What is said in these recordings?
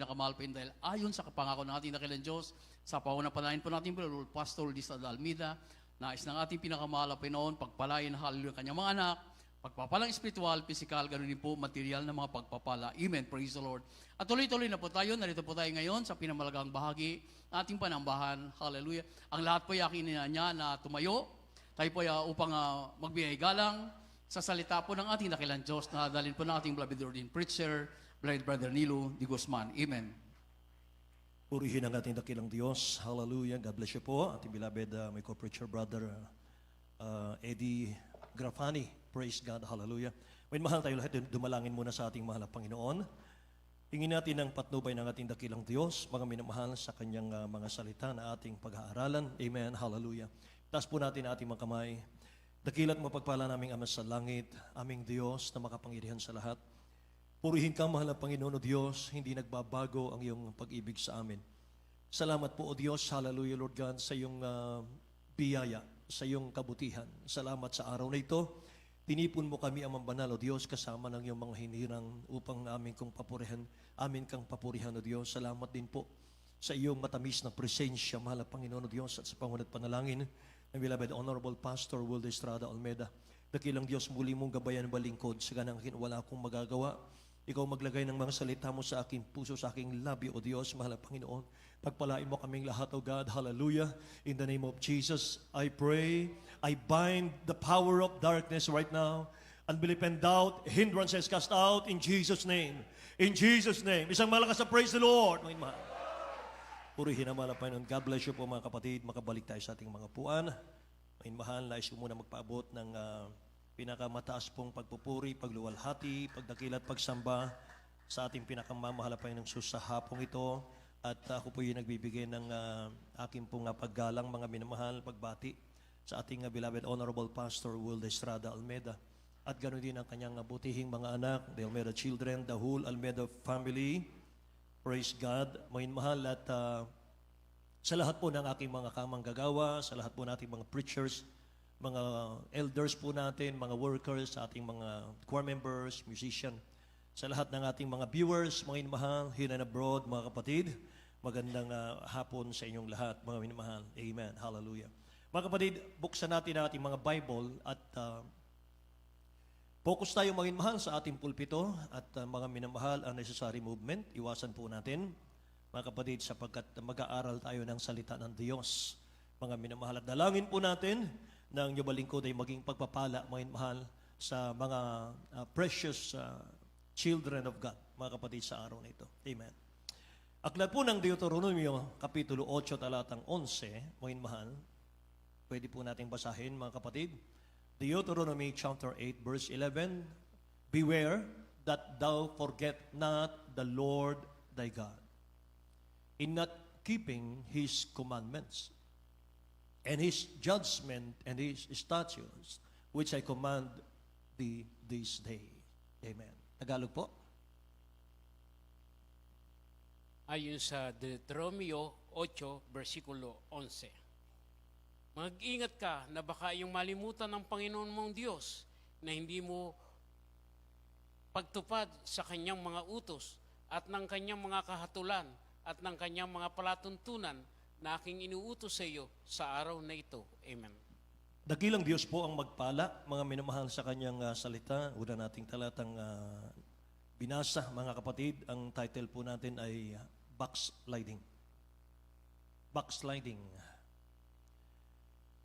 pinakamahal po yun dahil ayon sa kapangako ng ating dakilang Diyos, sa pangunahin po natin po, Lord Pastor Lisa Almeida, nais ng ating pinakamahal na Pinoon, pagpalain, hallelujah, kanyang mga anak, pagpapalang espiritual, physical, ganoon din po, material na mga pagpapala. Amen. Praise the Lord. At tuloy-tuloy na po tayo, narito po tayo ngayon sa pinamalagang bahagi ng ating panambahan. Hallelujah. Ang lahat po yakin niya na tumayo, tayo po upang magbigay galang sa salita po ng ating dakilang Diyos na dalhin po ng ating beloved ordained preacher, beloved Brother Nilo Di Guzman. Amen. Purihin ang ating dakilang Diyos. Hallelujah. God bless you po. Ating beloved, my co-preacher brother, Eddie Grafani. Praise God. Hallelujah. May mahal tayo lahat. Dumalangin muna sa ating mahal na Panginoon. Hingin natin ang patnubay ng ating dakilang Diyos, mga minamahal sa kanyang mga salita na ating pag-aaralan. Amen. Hallelujah. Taas po natin ating mga kamay. Dakilat mapagpala naming Ama sa langit, aming Diyos na makapangyarihan sa lahat. Purihin ka, mahal na Panginoon o Diyos, hindi nagbabago ang iyong pag-ibig sa amin. Salamat po o Diyos, hallelujah Lord God, sa iyong biyaya, sa iyong kabutihan. Salamat sa araw na ito. Tinipon mo kami, Amang Banal o Diyos, kasama ng iyong mga hinirang upang amin kang papurihan o Diyos. Salamat din po sa iyong matamis na presensya, mahal na Panginoon o Diyos, at sa pangunat panalangin ng beloved Honorable Pastor Wilde Estrada Almeida. Dakilang Diyos, muli mong gabayan balingkod sa ganang wala akong magagawa. Ikaw maglagay ng mga salita mo sa aking puso, sa aking labi, o Diyos, mahal na Panginoon. Pagpalain mo kaming lahat, O God. Hallelujah. In the name of Jesus, I pray. I bind the power of darkness right now. Unbelief and doubt, hindrances cast out in Jesus' name. In Jesus' name. Isang malakas na praise the Lord. Mga mahal. Purihin ang mahal na Panginoon. God bless you po mga kapatid. Makabalik tayo sa ating mga puan. Mga mahal, nais ko muna magpaabot ng pinakamataas pong pagpupuri, pagluwalhati, pagdakilat, pagsamba sa ating pinakamamahal na Panginoong Sus sa hapong ito. At ako po yung nagbibigay ng aking pong paggalang, mga minamahal, pagbati sa ating beloved Honorable Pastor Wilde Estrada Almeida. At ganoon din ang kanyang butihing mga anak, the Almeida children, the whole Almeida family. Praise God. Mga minamahal, at sa lahat po ng aking mga kamanggagawa, sa lahat po nating mga preachers, mga elders po natin, mga workers, sa ating mga choir members, musician, sa lahat ng ating mga viewers, mga minamahal, here and abroad, mga kapatid, magandang hapon sa inyong lahat, mga minamahal. Amen. Hallelujah. Mga kapatid, buksan natin ang ating mga Bible at focus tayo, mga minamahal, sa ating pulpito at mga minamahal, ang necessary movement. Iwasan po natin, mga kapatid, sapagkat mag-aaral tayo ng salita ng Diyos. Mga minamahal, at dalangin po natin na ang inyong lingkod ay maging pagpapala, mga minamahal, sa mga precious children of God, mga kapatid, sa araw na ito. Amen. Aklat po ng Deuteronomio, Kapitulo 8, talatang 11, mga minamahal, pwede po natin basahin, mga kapatid. Deuteronomy chapter 8, verse 11, beware that thou forget not the Lord thy God, in not keeping His commandments, and His judgment, and His statutes, which I command thee this day. Amen. Tagalog po. Ayon sa Deuteronomio 8, versikulo 11. Mag-ingat ka na baka iyong malimutan ng Panginoon mong Diyos na hindi mo pagtupad sa kanyang mga utos at ng kanyang mga kahatulan at ng kanyang mga palatuntunan na aking inuutos sa iyo sa araw na ito. Amen. Dakilang Diyos po ang magpala, mga minamahal, sa kanyang salita. Una nating talatang binasa, mga kapatid. Ang title po natin ay Backsliding. Backsliding.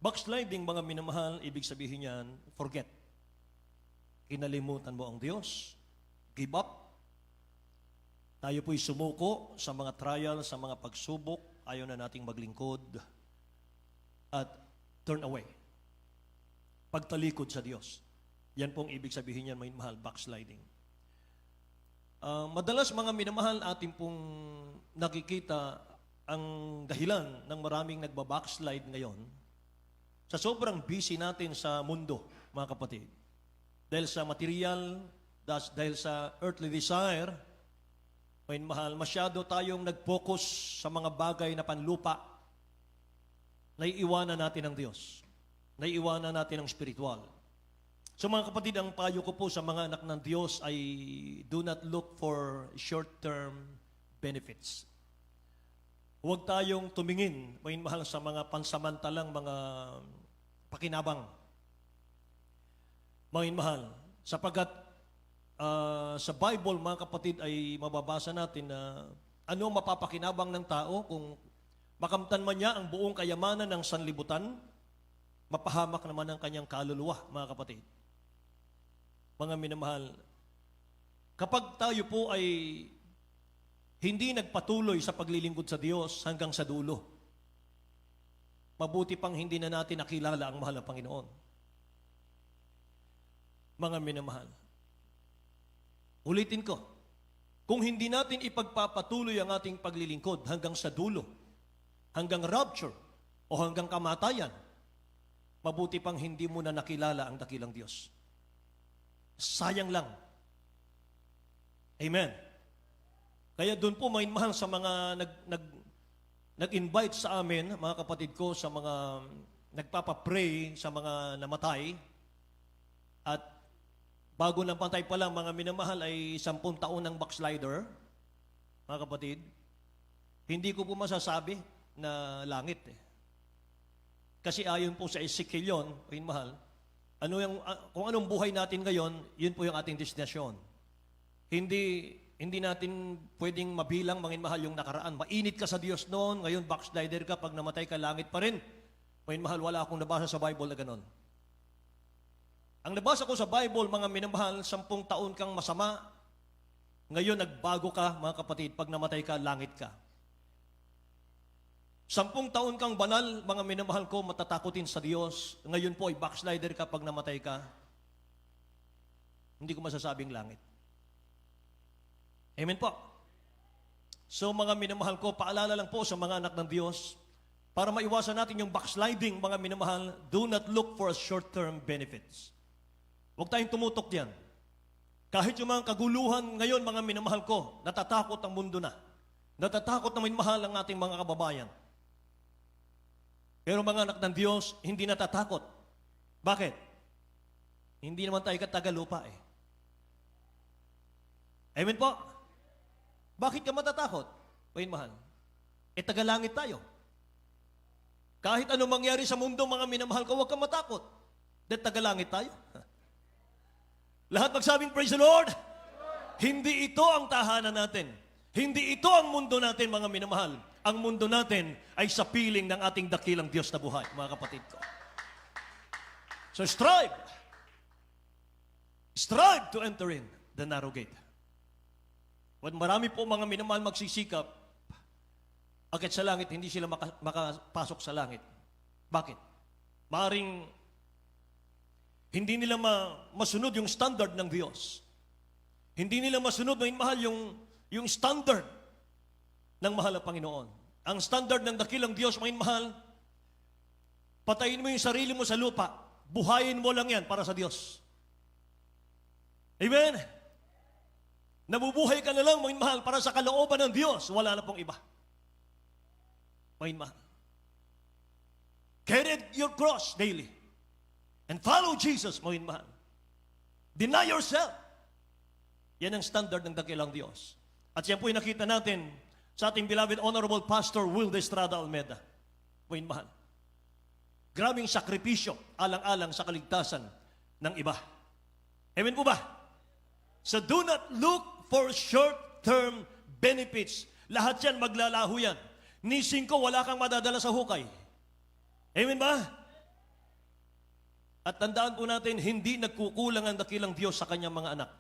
Backsliding, mga minamahal, ibig sabihin niyan, forget. Kinalimutan mo ang Diyos. Give up. Tayo po'y sumuko sa mga trial, sa mga pagsubok. Ayaw na nating maglingkod. At turn away. Pagtalikod sa Diyos. Yan pong ibig sabihin niyan, mga minamahal, backsliding. Madalas, mga minamahal, ating pong nakikita ang dahilan ng maraming nagbabackslide ngayon sa sobrang busy natin sa mundo, mga kapatid. Dahil sa material, dahil sa earthly desire, may mahal, masyado tayong nag-focus sa mga bagay na panlupa. Naiiwanan natin ang Diyos. Naiiwanan natin ang spiritual. So mga kapatid, ang payo ko po sa mga anak ng Diyos ay do not look for short-term benefits. Huwag tayong tumingin, mahal, sa mga pansamantalang mga pakinabang. Mahal, sapagkat sa Bible, mga kapatid, ay mababasa natin na ano ang mapapakinabang ng tao kung makamtan man niya ang buong kayamanan ng sanlibutan, mapahamak naman ang kanyang kaluluwa, mga kapatid. Mga minamahal, kapag tayo po ay hindi nagpatuloy sa paglilingkod sa Diyos hanggang sa dulo, mabuti pang hindi na natin nakilala ang mahal na Panginoon. Mga minamahal, ulitin ko, kung hindi natin ipagpapatuloy ang ating paglilingkod hanggang sa dulo, hanggang rapture, o hanggang kamatayan, mabuti pang hindi mo na nakilala ang dakilang Diyos. Sayang lang. Amen. Kaya doon po, mahal, sa mga nag-invite sa amin, mga kapatid ko, sa mga nagpapapray sa mga namatay, at bago ng pantay pa lang, mga minamahal, ay 10 taon ng backslider, mga kapatid, hindi ko po masasabi na langit. Kasi ayon po sa Ezekiel yun, mahal, kung anong buhay natin ngayon, yun po yung ating destinasyon. Hindi natin pwedeng mabilang, mahal, yung nakaraan. Mainit ka sa Diyos noon, ngayon backslider ka, pag namatay ka, langit pa rin. Mahal, wala akong nabasa sa Bible na ganon. Ang nabasa ko sa Bible, mga minamahal, 10 taon kang masama, ngayon nagbago ka, mga kapatid, pag namatay ka, langit ka. 10 taon kang banal, mga minamahal ko, matatakotin sa Diyos, ngayon po ay backslider ka, pag namatay ka, hindi ko masasabing langit. Amen po. So mga minamahal ko, paalala lang po sa mga anak ng Diyos, para maiwasan natin yung backsliding, mga minamahal, do not look for short-term benefits. Huwag tayong tumutok diyan. Kahit yung mga kaguluhan ngayon, mga minamahal ko, natatakot ang mundo na. Natatakot na minamahal ang ating mga kababayan. Pero mga anak ng Diyos, hindi natatakot. Bakit? Hindi naman tayo katagalupa eh. Amen po? Bakit ka matatakot? Mahal. Tagalangit tayo. Kahit anong mangyari sa mundo, mga minamahal ko, huwag kang matakot. Dahil tagalangit tayo. Lahat magsabing, praise the Lord! Hindi ito ang tahanan natin. Hindi ito ang mundo natin, mga minamahal. Ang mundo natin ay sa piling ng ating dakilang Diyos na buhay, mga kapatid ko. So strive. Strive to enter in the narrow gate. When marami po mga minamahal magsisikap, akit sa langit, hindi sila makapasok sa langit. Bakit? Maaring hindi nila masunod yung standard ng Diyos. Hindi nila masunod, mahal, yung standard ng mahal na Panginoon. Ang standard ng dakilang Diyos, mahal, patayin mo yung sarili mo sa lupa, buhayin mo lang yan para sa Diyos. Amen? Nabubuhay ka na lang, mahal, para sa kalooban ng Diyos. Wala na pong iba. Mahal. Carry your cross daily. And follow Jesus, mahal. Deny yourself. Yan ang standard ng dakilang Diyos. At yan po yung nakita natin sa ating beloved Honorable Pastor Will de Estrada Almeda. Mahal. Grabing sakripisyo, alang-alang sa kaligtasan ng iba. Amen po ba? So do not look for short-term benefits. Lahat yan, maglalaho yan. Ni 5, wala kang madadala sa hukay. Amen ba? At tandaan po natin, hindi nagkukulang ang dakilang Diyos sa kanyang mga anak.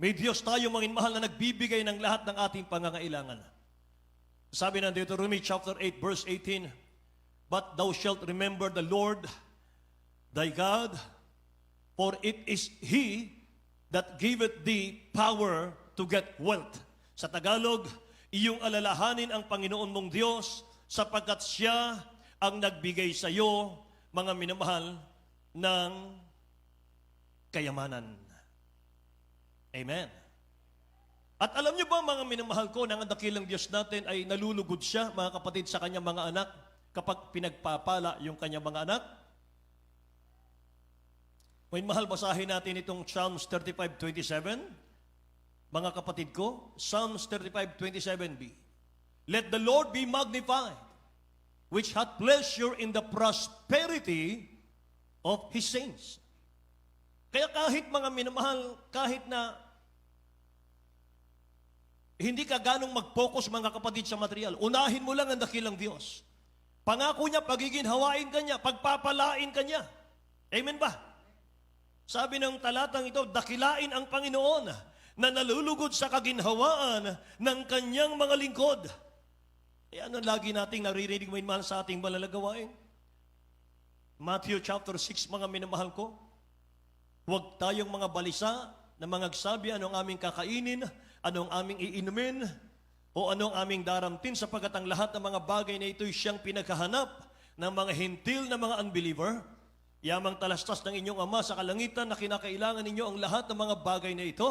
May Diyos tayo, mga mahal, na nagbibigay ng lahat ng ating pangangailangan. Sabi ng Deuteronomy chapter 8, verse 18, but thou shalt remember the Lord, thy God, for it is He that giveth thee power to get wealth. Sa Tagalog, iyong alalahanin ang Panginoon mong Diyos sapagkat Siya ang nagbigay sa iyo, mga minamahal, ng kayamanan. Amen. At alam niyo ba, mga minamahal ko, na ang dakilang Diyos natin ay nalulugod Siya, mga kapatid, sa kanyang mga anak kapag pinagpapala yung kanyang mga anak? May mahal, basahin natin itong Psalms 35:27. Mga kapatid ko, Psalms 35:27b. Let the Lord be magnified, which hath pleasure in the prosperity of His saints. Kaya kahit mga minamahal, kahit na hindi ka ganong mag-focus mga kapatid sa material, unahin mo lang ang dakilang Diyos. Pangako niya, pagiginhawain ka niya, pagpapalain ka niya. Amen ba? Sabi ng talatang ito, dakilain ang Panginoon na nalulugod sa kaginhawaan ng kanyang mga lingkod. Kaya ano lagi nating naririnig mo mahal sa ating malalagawain? Matthew chapter 6, mga minamahal ko, huwag tayong mga balisa na mangagsabi anong aming kakainin, anong aming iinumin, o anong aming daramtin, sapagkat ang lahat ng mga bagay na ito'y siyang pinaghahanap ng mga hintil na mga unbeliever. Yamang talastas ng inyong Ama sa kalangitan na kinakailangan ninyo ang lahat ng mga bagay na ito,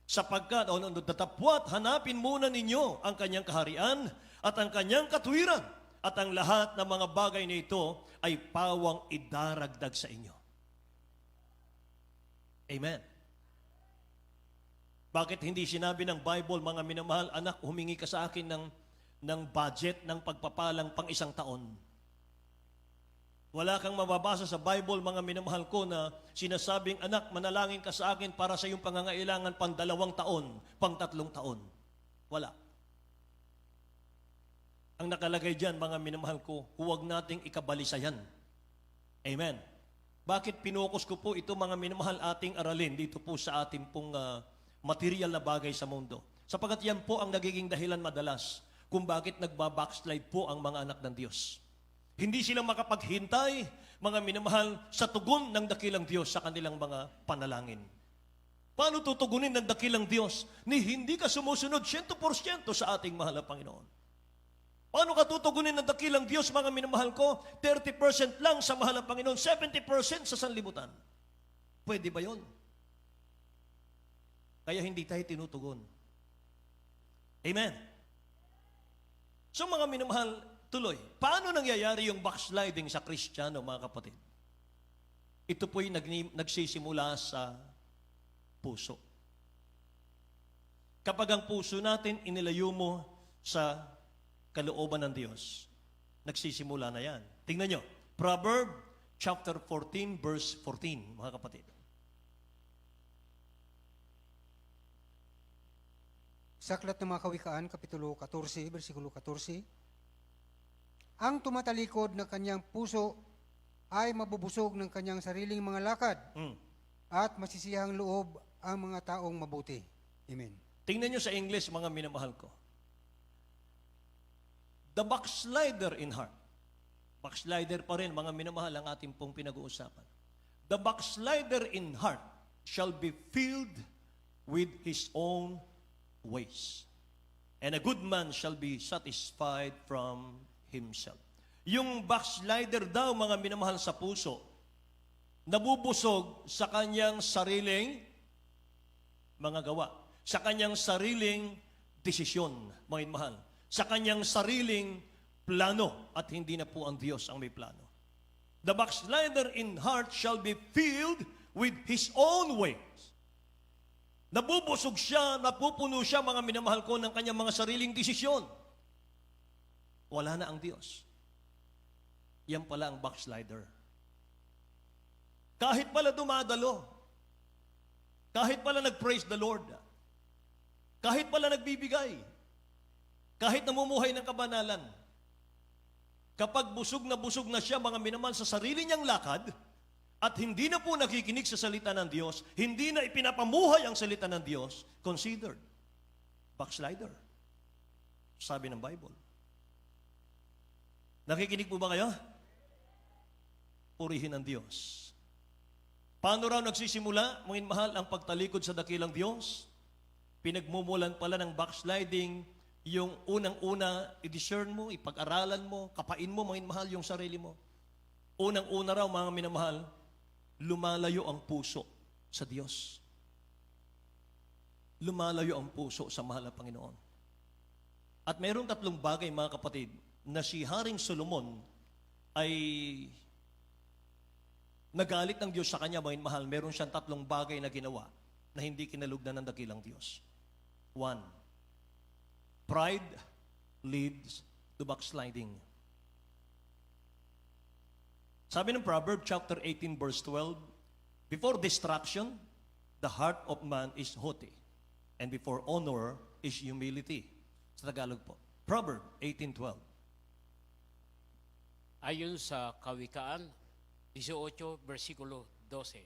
sapagkat datapwat hanapin muna ninyo ang kanyang kaharian at ang kanyang katuwiran, at ang lahat ng mga bagay na ito ay pawang idaragdag sa inyo. Amen. Bakit hindi sinabi ng Bible, mga minamahal, anak, humingi ka sa akin ng budget ng pagpapalang pang isang taon? Wala kang mababasa sa Bible, mga minamahal ko, na sinasabing, anak, manalangin ka sa akin para sa iyong pangangailangan pang 2 taon, pang 3 taon. Wala. Ang nakalagay dyan, mga minamahal ko, huwag nating ikabalisa yan. Amen. Bakit pinokus ko po ito, mga minamahal, ating aralin dito po sa ating pong material na bagay sa mundo? Sapagat yan po ang nagiging dahilan madalas kung bakit nagbabackslide po ang mga anak ng Diyos. Hindi sila makapaghintay, mga minamahal, sa tugon ng dakilang Diyos sa kanilang mga panalangin. Paano tutugunin ng dakilang Diyos ni hindi ka sumusunod 100% sa ating mahal na Panginoon? Paano ka tutugunin ng dakilang Diyos, mga minamahal ko? 30% lang sa mahal na Panginoon, 70% sa sanlibutan. Pwede ba yun? Kaya hindi tayo tinutugon. Amen. So mga minamahal, tuloy, paano nangyayari yung backsliding sa Kristiyano, mga kapatid? Ito po'y nagsisimula sa puso. Kapag ang puso natin inilayo mo sa kalooban ng Diyos, nagsisimula na yan. Tingnan nyo, Proverb chapter 14, verse 14, mga kapatid. Sa Aklat ng mga Kawikaan, Kapitulo 14, versikulo 14, ang tumatalikod ng kanyang puso ay mabubusog ng kanyang sariling mga lakad at masisiyahang loob ang mga taong mabuti. Amen. Tingnan nyo sa English, mga minamahal ko. The backslider in heart. Backslider pa rin, mga minamahal, ang ating pong pinag-uusapan. The backslider in heart shall be filled with his own ways. And a good man shall be satisfied from himself. Yung backslider daw, mga minamahal, sa puso, nabubusog sa kanyang sariling mga gawa, sa kanyang sariling desisyon, mga minamahal, sa kanyang sariling plano, at hindi na po ang Diyos ang may plano. The backslider in heart shall be filled with his own ways. Nabubusog siya, napupuno siya, mga minamahal ko, ng kanyang mga sariling desisyon. Wala na ang Diyos. Yan pala ang backslider. Kahit pala dumadalo, kahit pala nag-praise the Lord, kahit pala nagbibigay, kahit namumuhay ng kabanalan, kapag busog na siya, mga minamahal, sa sarili niyang lakad, at hindi na po nakikinig sa salita ng Diyos, hindi na ipinapamuhay ang salita ng Diyos, considered backslider. Sabi ng Bible. Nakikinig po ba kayo? Purihin ang Diyos. Paano raw nagsisimula, mga mahal, ang pagtalikod sa dakilang Diyos? Pinagmumulan pala ng backsliding, yung unang-una, i-discern mo, ipag-aralan mo, kapain mo, mga mahal, yung sarili mo. Unang-una raw, mga minamahal, lumalayo ang puso sa Diyos. Lumalayo ang puso sa mahal na Panginoon. At mayroong 3 bagay, mga kapatid, na si Haring Solomon ay nagalit ng Diyos sa kanya, mga mahal. Meron siyang 3 bagay na ginawa na hindi kinalugdan ng dakilang Diyos. 1. Pride leads to backsliding. Sabi ng Proverbs chapter 18 verse 12, before destruction, the heart of man is haughty, and before honor is humility. Sa Tagalog po. Proverbs 18:12. Ayon sa Kawikaan 18, versikulo 12.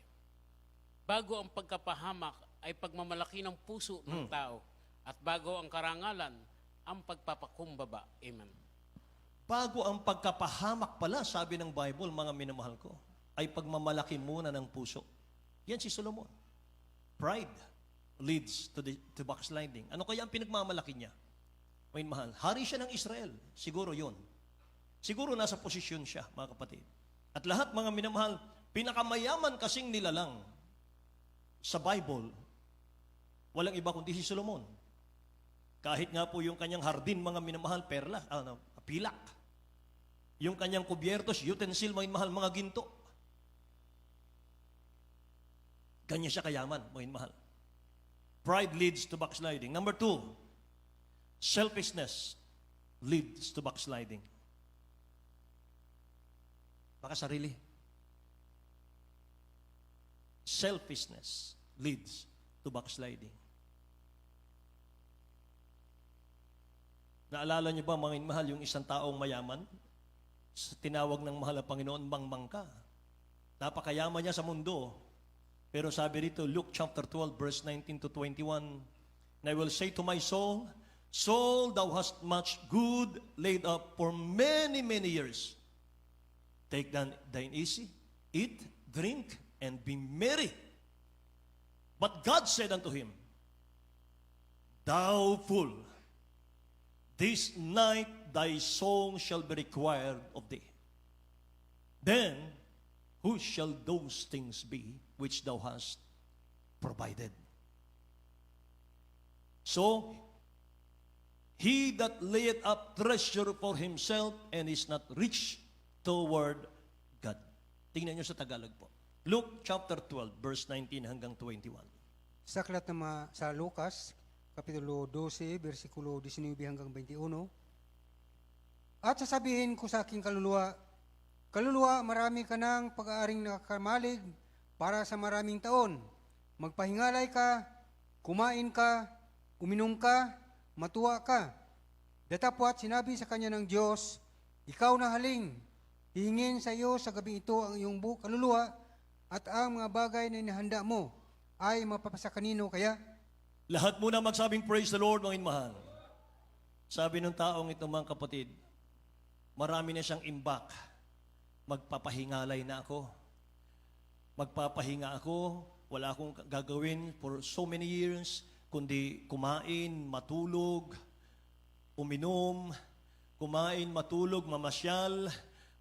Bago ang pagkapahamak ay pagmamalaki ng puso ng tao, at bago ang karangalan, ang pagpapakumbaba. Amen. Bago ang pagkapahamak pala, sabi ng Bible, mga minamahal ko, ay pagmamalaki muna ng puso. Yan si Solomon. Pride leads to backsliding. Ano kaya ang pinagmamalaki niya? May mahal. Hari siya ng Israel. Siguro yun. Siguro nasa posisyon siya, mga kapatid. At lahat, mga minamahal, pinakamayaman kasing nilalang sa Bible, walang iba kundi si Solomon. Kahit nga po yung kanyang hardin, mga minamahal, perla, pilak. Yung kanyang kubyertos, utensil, mga mahal, mga ginto. Ganyan siya kayaman, mga mahal. Pride leads to backsliding. Number 2, selfishness leads to backsliding. Baka sarili. Selfishness leads to backsliding. Naalala niyo ba, mga mahal, yung isang taong mayaman? Tinawag ng mahal na Panginoon, mangmang ka. Napakayaman niya sa mundo. Pero sabi rito, Luke chapter 12, verse 19 to 21, and I will say to my soul, Soul, thou hast much good laid up for many, many years. Take thine easy, eat, drink, and be merry. But God said unto him, Thou fool, this night thy song shall be required of thee. Then, who shall those things be which thou hast provided? So, he that layeth up treasure for himself and is not rich toward God. Tingnan nyo sa Tagalog po. Luke chapter 12, verse 19 hanggang 21. Sa aklat sa Lucas, Kapitulo 12, versikulo 19 hanggang 21. At sasabihin ko sa aking kaluluwa, Kaluluwa, marami ka ng pag-aaring nakakamalig para sa maraming taon. Magpahingalay ka, kumain ka, uminom ka, matuwa ka. Datapwat sinabi sa kanya ng Diyos, Ikaw na haling, hihingin sa iyo sa gabi ito ang iyong kaluluwa at ang mga bagay na inihanda mo ay mapapasa kanino kaya? Lahat muna magsabing praise the Lord, mga inmahal. Sabi ng taong ito, mga kapatid, marami na siyang imbak. Magpapahingalay na ako. Magpapahinga ako. Wala akong gagawin for so many years, kundi kumain, matulog, uminom, kumain, matulog, mamasyal,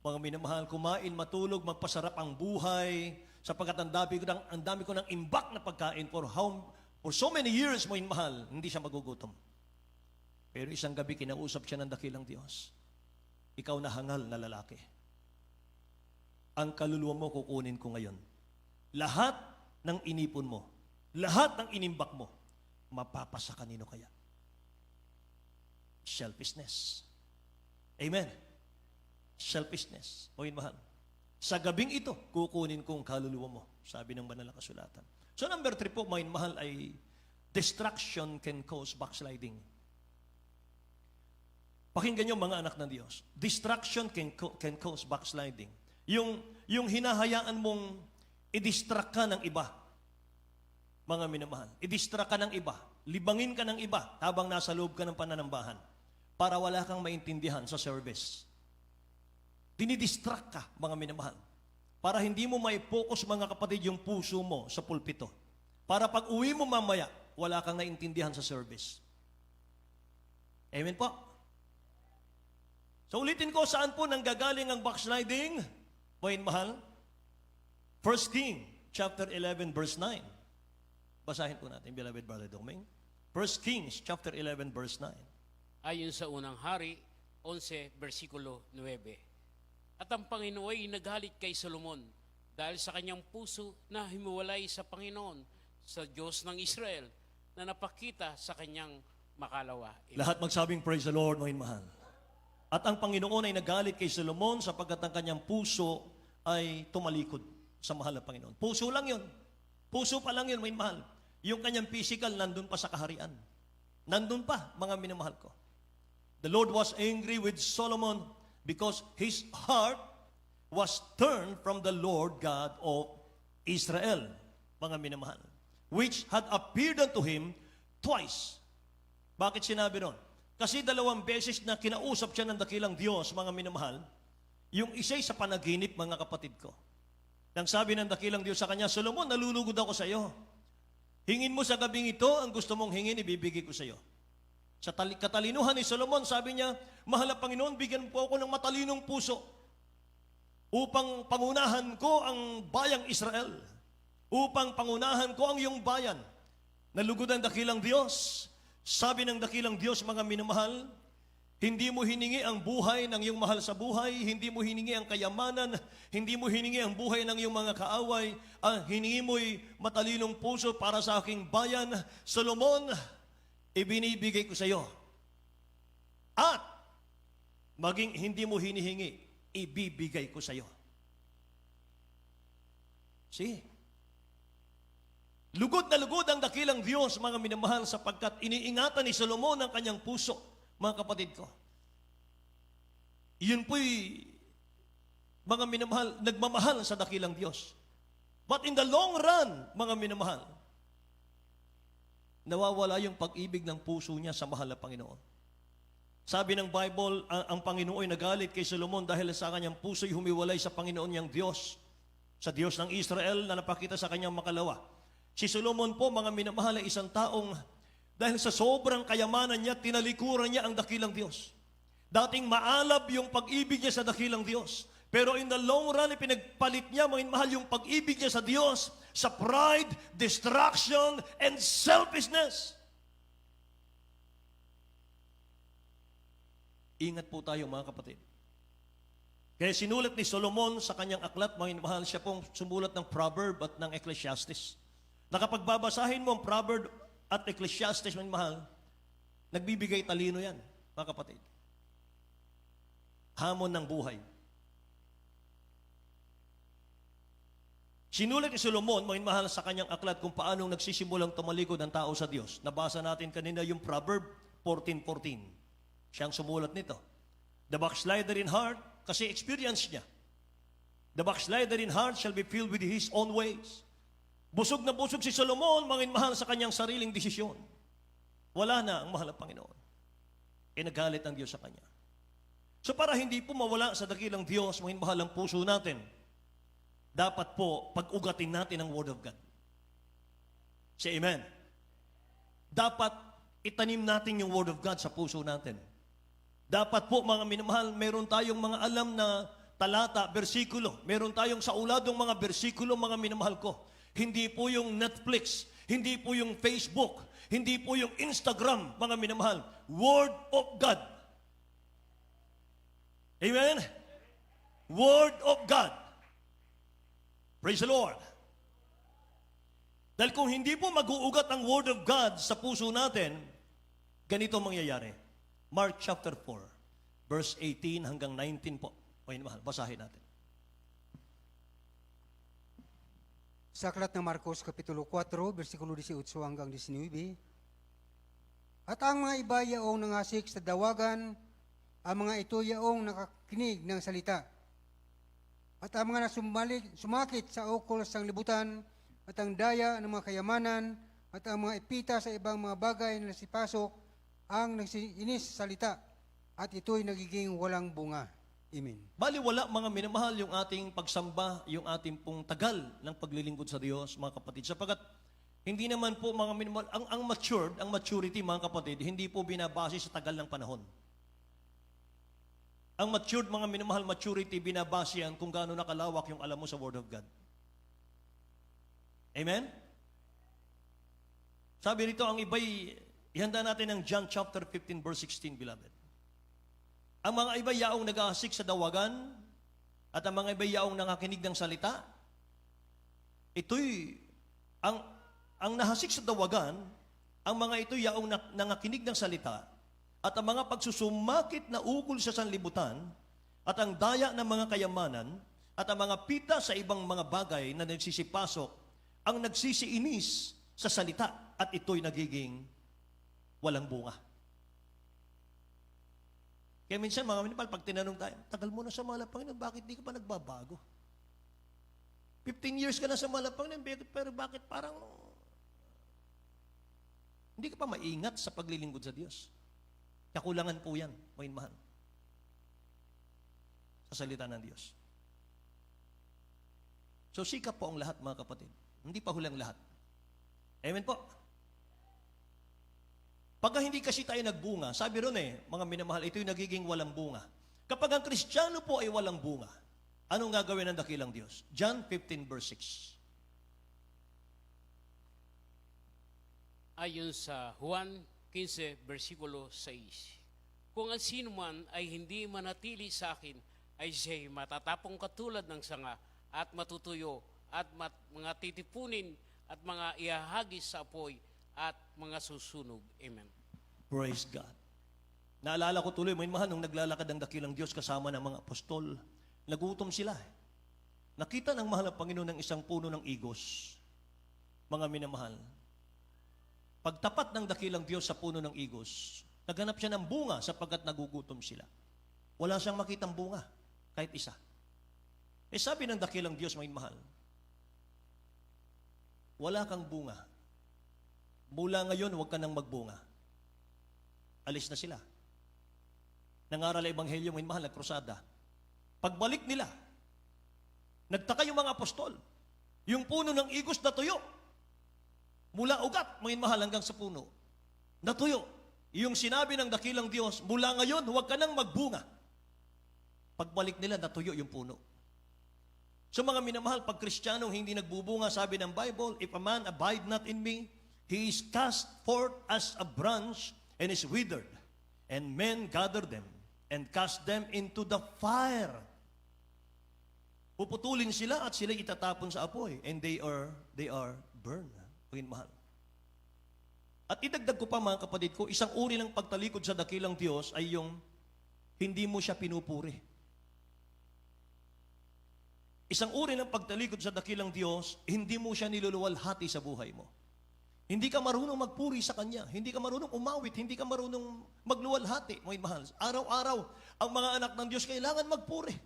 mga minamahal, kumain, matulog, magpasarap ang buhay, sapagkat ang dami ko ng imbak na pagkain for so many years, mga mahal, hindi siya magugutom. Pero isang gabi, kinausap siya ng dakilang Diyos. Ikaw na hangal na lalaki. Ang kaluluwa mo kukunin ko ngayon. Lahat ng inipon mo, lahat ng inimbak mo, mapapasa kanino kaya? Selfishness. Amen. Selfishness. O mahal. Sa gabing ito, kukunin ko ang kaluluwa mo, sabi ng banal na kasulatan. So number 3 po, mga mahal, ay distraction can cause backsliding. Pakinggan niyo, mga anak ng Diyos. Distraction can cause backsliding. Yung hinahayaan mong i-distract ka ng iba, mga minamahal. I-distract ka ng iba. Libangin ka ng iba habang nasa loob ka ng pananambahan para wala kang maintindihan sa service. Dinidistract ka, mga minamahal. Para hindi mo mai-focus, mga kapatid, yung puso mo sa pulpito. Para pag uwi mo mamaya, wala kang naintindihan sa service. Amen po? So ulitin ko, saan po nanggagaling ang backsliding? Mga mahal? 1 King, chapter 11, verse 9. Basahin po natin, beloved brother Doming. 1 Kings, chapter 11, verse 9. Ayon sa unang hari, 11, versikulo 9. At ang Panginoon ay naghalit kay Solomon dahil sa kanyang puso na himiwalay sa Panginoon, sa Diyos ng Israel, na napakita sa kanyang makalawa. Lahat magsabing praise the Lord, mga mahal. At ang Panginoon ay nagalit kay Solomon sapagkat ang kanyang puso ay tumalikod sa mahal na Panginoon. Puso lang yun. Puso pa lang yun, mga mahal. Yung kanyang physical, nandun pa sa kaharian. Nandun pa, mga minamahal ko. The Lord was angry with Solomon because his heart was turned from the Lord God of Israel, mga minamahal, which had appeared unto him twice. Bakit sinabi ron? Kasi 2 beses na kinausap siya ng dakilang Diyos, mga minamahal, yung isa'y sa panaginip, mga kapatid ko. Nang sabi ng dakilang Diyos sa kanya, Solomon, nalulugod ako sa iyo. Hingin mo sa gabing ito, ang gusto mong hingin, ibibigay ko sa iyo. Sa katalinuhan ni Solomon, sabi niya, mahal na Panginoon, bigyan po ako ng matalinong puso upang pangunahan ko ang bayang Israel, upang pangunahan ko ang iyong bayan. Nalugod ang dakilang Diyos. Sabi ng dakilang Diyos, mga minamahal, hindi mo hiningi ang buhay ng iyong mahal sa buhay, hindi mo hiningi ang kayamanan, hindi mo hiningi ang buhay ng iyong mga kaaway, hiningi mo'y matalinong puso para sa aking bayan. Solomon, ibinibigay ko sa iyo. At, maging hindi mo hinihingi, ibibigay ko sa iyo. See? Lugod na lugod ang dakilang Diyos, mga minamahal, sapagkat iniingatan ni Solomon ang kanyang puso, mga kapatid ko. Iyon po'y, mga minamahal, nagmamahal sa dakilang Diyos. But in the long run, mga minamahal, nawawala yung pag-ibig ng puso niya sa mahal na Panginoon. Sabi ng Bible, ang Panginoon ay nagalit kay Solomon dahil sa kanyang puso'y humiwalay sa Panginoon niyang Diyos, sa Diyos ng Israel na napakita sa kanyang makalawa. Si Solomon po, mga minamahal, ay isang taong dahil sa sobrang kayamanan niya, tinalikuran niya ang dakilang Diyos. Dating maalab yung pag-ibig niya sa dakilang Diyos. Pero in the long run, pinagpalit niya, mga minamahal, yung pag-ibig niya sa Diyos sa pride, distraction, and selfishness. Ingat po tayo, mga kapatid. Kaya sinulat ni Solomon sa kanyang aklat, mga minamahal, siya pong sumulat ng Proverb at ng Ecclesiastes. Na kapag babasahin mo ang Proverb at Ecclesiastes, mga mahal, nagbibigay talino yan, mga kapatid. Hamon ng buhay. Sinulat ni Solomon, mga mahal, sa kanyang aklat kung paano nagsisimulang tumalikod ang tao sa Diyos. Nabasa natin kanina yung Proverb 14:14. Siyang sumulat nito. The backslider in heart, kasi experience niya. The backslider in heart shall be filled with his own ways. Busog na busog si Solomon, mga mahal, sa kanyang sariling desisyon. Wala na ang mahal na Panginoon. Nagalit ang Diyos sa kanya. So para hindi po mawala sa dakilang Diyos, mga mahal, ang puso natin, dapat po pag-ugatin natin ang Word of God. Say amen. Dapat itanim natin yung Word of God sa puso natin. Dapat po, mga minamahal, meron tayong mga alam na talata, bersikulo. Meron tayong sa uladong mga bersikulo, mga minamahal ko. Hindi po yung Netflix, hindi po yung Facebook, hindi po yung Instagram, mga minamahal. Word of God. Amen? Word of God. Praise the Lord. Dahil kung hindi po mag-uugat ang Word of God sa puso natin, ganito mangyayari. Mark chapter 4, verse 18 hanggang 19 po. Mga minamahal, basahin natin. Sa aklat ng Marcos, Kapitulo 4, versikulo 18 hanggang 19. At ang mga iba yaong nangasik sa dawagan, ang mga ito yaong nakakinig ng salita. At ang mga sumakit sa ukol sa libutan, at ang daya ng mga kayamanan, at ang mga ipita sa ibang mga bagay na nasipasok, ang nagsiinis sa salita, at ito'y nagiging walang bunga. Amen. Bali wala, mga minamahal, yung ating pagsamba, yung ating pong tagal ng paglilingkod sa Diyos, mga kapatid. Sapagat hindi naman po, mga minamahal, ang maturity, mga kapatid, hindi po binabase sa tagal ng panahon. Ang matured, mga minamahal, maturity, binabase yan kung gaano nakalawak yung alam mo sa Word of God. Amen? Sabi rito, ang iba'y, ihanda natin ang John chapter 15, verse 16, beloved. Ang mga iba yaong nag-aasik sa dawagan at ang mga iba yaong nangakinig ng salita, ito'y, ang nahasik sa dawagan ang mga ito yaong nangakinig ng salita at ang mga pagsusumakit na ukol sa sanlibutan at ang daya ng mga kayamanan at ang mga pita sa ibang mga bagay na nagsisipasok ang nagsisiinis sa salita at ito'y nagiging walang bunga. Kaya minsan mga minipal, pag tinanong tayo, tagal mo na sa mahal ng Panginoon, bakit di ka pa nagbabago? 15 years ka na sa mahal ng Panginoon, pero bakit parang hindi ka pa maingat sa paglilingkod sa Diyos? Kakulangan po yan, mga mahal, sa salita ng Diyos. So sikap po ang lahat, mga kapatid. Hindi pa hulang lahat. Amen po. Pagka hindi kasi tayo nagbunga, sabi ron mga minamahal, ito'y nagiging walang bunga. Kapag ang Kristiyano po ay walang bunga, anong gagawin ng dakilang Diyos? John 15 verse 6. Ayon sa Juan 15, versikulo 6. Kung ang sino man ay hindi manatili sa akin, ay siya'y matatapong katulad ng sanga at matutuyo at mga titipunin at mga ihahagis sa apoy at mga susunog. Amen. Praise God. Naalala ko tuloy, mga mahal, nung naglalakad ang dakilang Diyos kasama ng mga apostol, nagutom sila. Nakita ng mahal ng Panginoon ng isang puno ng igos. Mga minamahal, pagtapat ng dakilang Diyos sa puno ng igos, naghanap siya ng bunga sapagkat nagugutom sila. Wala siyang makitang bunga, kahit isa. Sabi ng dakilang Diyos, mga mahal, wala kang bunga. Mula ngayon, huwag ka nang magbunga. Alis na sila. Nangaral ang ebanghelyo, mga mahal, nagkrusada. Pagbalik nila, nagtaka yung mga apostol. Yung puno ng igos natuyo. Mula ugat, mga mahal, hanggang sa puno. Natuyo. Yung sinabi ng dakilang Diyos, mula ngayon, huwag ka nang magbunga. Pagbalik nila, natuyo yung puno. So mga minamahal, pag Kristiyanong hindi nagbubunga, sabi ng Bible, if a man abide not in me, he is cast forth as a branch and is withered. And men gather them and cast them into the fire. Puputulin sila at sila itatapon sa apoy. And they are burned. Mahal. At idagdag ko pa mga kapatid ko, isang uri ng pagtalikod sa dakilang Diyos ay yung hindi mo siya pinupuri. Isang uri ng pagtalikod sa dakilang Diyos, hindi mo siya niluluwalhati sa buhay mo. Hindi ka marunong magpuri sa Kanya. Hindi ka marunong umawit. Hindi ka marunong magluwalhati. Mga mahal, araw-araw, ang mga anak ng Diyos kailangan magpuri.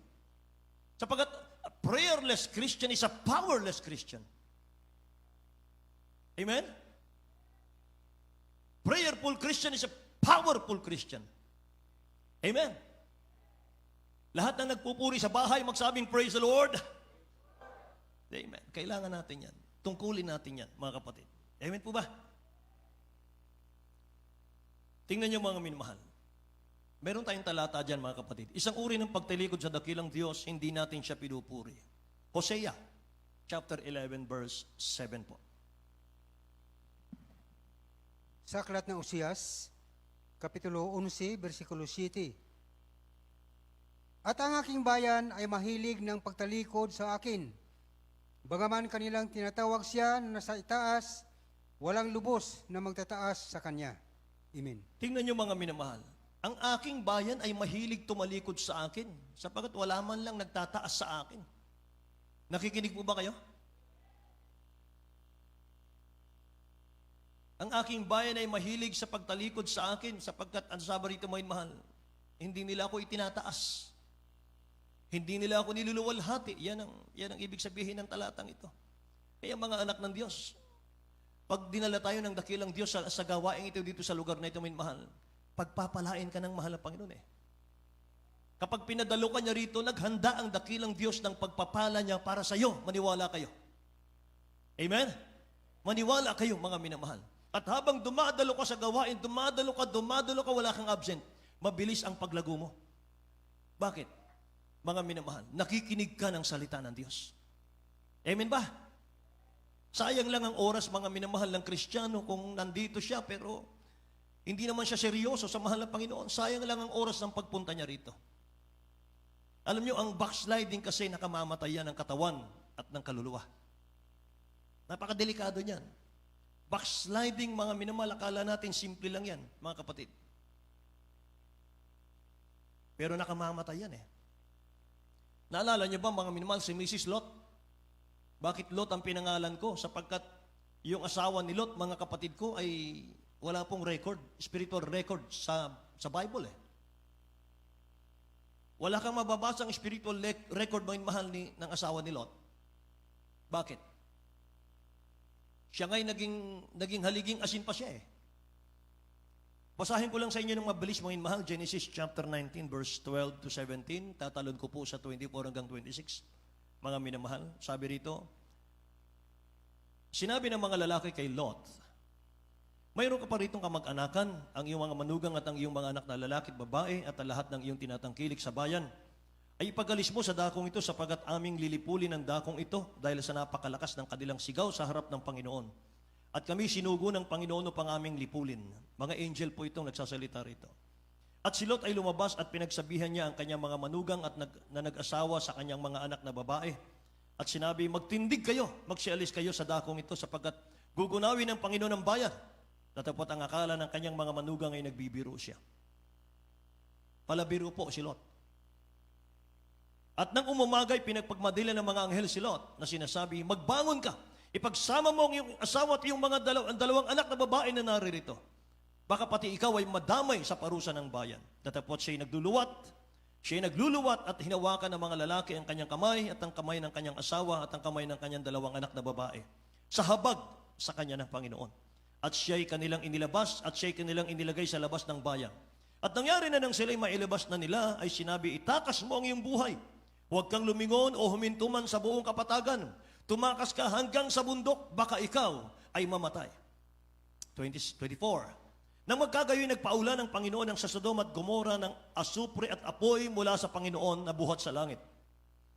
Sapagat a prayerless Christian is a powerless Christian. Amen? Prayerful Christian is a powerful Christian. Amen? Lahat na nagpupuri sa bahay, magsabing, praise the Lord. Amen. Kailangan natin yan. Tungkulin natin yan, mga kapatid. Amen po ba? Tingnan niyo mga minamahal. Meron tayong talata dyan, mga kapatid. Isang uri ng pagtalikod sa dakilang Diyos, hindi natin siya pinupuri. Hosea, chapter 11, verse 7 po. Sa aklat ng Usias, Kapitulo 11, versikulo 7. At ang aking bayan ay mahilig ng pagtalikod sa akin. Bagaman kanilang tinatawag siya na nasa itaas, walang lubos na magtataas sa kanya. Amen. Tingnan niyo mga minamahal. Ang aking bayan ay mahilig tumalikod sa akin, sapagkat wala man lang nagtataas sa akin. Nakikinig po ba kayo? Ang aking bayan ay mahilig sa pagtalikod sa akin, sapagkat ang sabi rito mga mahal, hindi nila ako itinataas. Hindi nila ako niluluwalhati. Yan ang ibig sabihin ng talatang ito. Kaya mga anak ng Diyos, pag dinala tayo ng dakilang Diyos sa gawain ito dito sa lugar na ito, may mahal, pagpapalain ka ng mahal ng Panginoon eh. Kapag pinadalo ka niya rito, naghanda ang dakilang Diyos ng pagpapala niya para sa iyo. Maniwala kayo. Amen? Maniwala kayo, mga minamahal. At habang dumadalo ka sa gawain, dumadalo ka, wala kang absent, mabilis ang paglago mo. Bakit? Mga minamahal, nakikinig ka ng salita ng Diyos. Amen ba? Sayang lang ang oras, mga minamahal ng Kristiyano, kung nandito siya, pero hindi naman siya seryoso sa mahal ng Panginoon. Sayang lang ang oras ng pagpunta niya rito. Alam niyo, ang backsliding kasi nakamamatay yan ng katawan at ng kaluluwa. Napakadelikado niyan. Backsliding, mga minamahal, akala natin simple lang yan, mga kapatid. Pero nakamamatay yan eh. Naalala niyo ba, mga minamahal, si Mrs. Lot? Bakit Lot ang pinangalan ko? Sapagkat yung asawa ni Lot, mga kapatid ko, ay wala pong record, spiritual record sa Bible eh. Wala kang mababasang spiritual record, mga mahal, ng asawa ni Lot. Bakit? Siya nga'y naging haliging asin pa siya eh. Basahin ko lang sa inyo ng mabilis, mga mahal, Genesis chapter 19, verse 12 to 17. Tatalon ko po sa 24 hanggang 26. Mga minamahal, sabi rito, sinabi ng mga lalaki kay Lot, mayroon ka pa ritong kamag-anakan, ang iyong mga manugang at ang iyong mga anak na lalaki at babae at ang lahat ng iyong tinatangkilik sa bayan. Ay ipagalis mo sa dakong ito sapagat aming lilipulin ang dakong ito dahil sa napakalakas ng kanilang sigaw sa harap ng Panginoon. At kami sinugo ng Panginoon upang aming lipulin. Mga angel po itong nagsasalita rito. At si Lot ay lumabas at pinagsabihan niya ang kanyang mga manugang at na nag-asawa sa kanyang mga anak na babae. At sinabi, magtindig kayo, magsialis kayo sa dakong ito sapagkat gugunawin ng Panginoon ang bayan. Tatapot ang akala ng kanyang mga manugang ay nagbibiro siya. Palabiro po si Lot. At nang umamagay, pinagpagmadila ng mga anghel si Lot na sinasabi, magbangon ka, ipagsama mo ang iyong asawa at iyong mga dalawang anak na babae na naririto. Baka pati ikaw ay madamay sa parusa ng bayan. Datapot siya'y nagluluwat at hinawakan ng mga lalaki ang kanyang kamay at ang kamay ng kanyang asawa at ang kamay ng kanyang dalawang anak na babae sa habag sa kanya ng Panginoon. At siya'y kanilang inilabas at siya'y kanilang inilagay sa labas ng bayan. At nangyari na nang sila'y mailabas na nila ay sinabi, itakas mo ang iyong buhay. Huwag kang lumingon o humintuman sa buong kapatagan. Tumakas ka hanggang sa bundok, baka ikaw ay mamatay. 24. Nang magkagayoy, nagpaulan ng Panginoon ng sa Sodom at Gomora ng asupre at apoy mula sa Panginoon na buhat sa langit.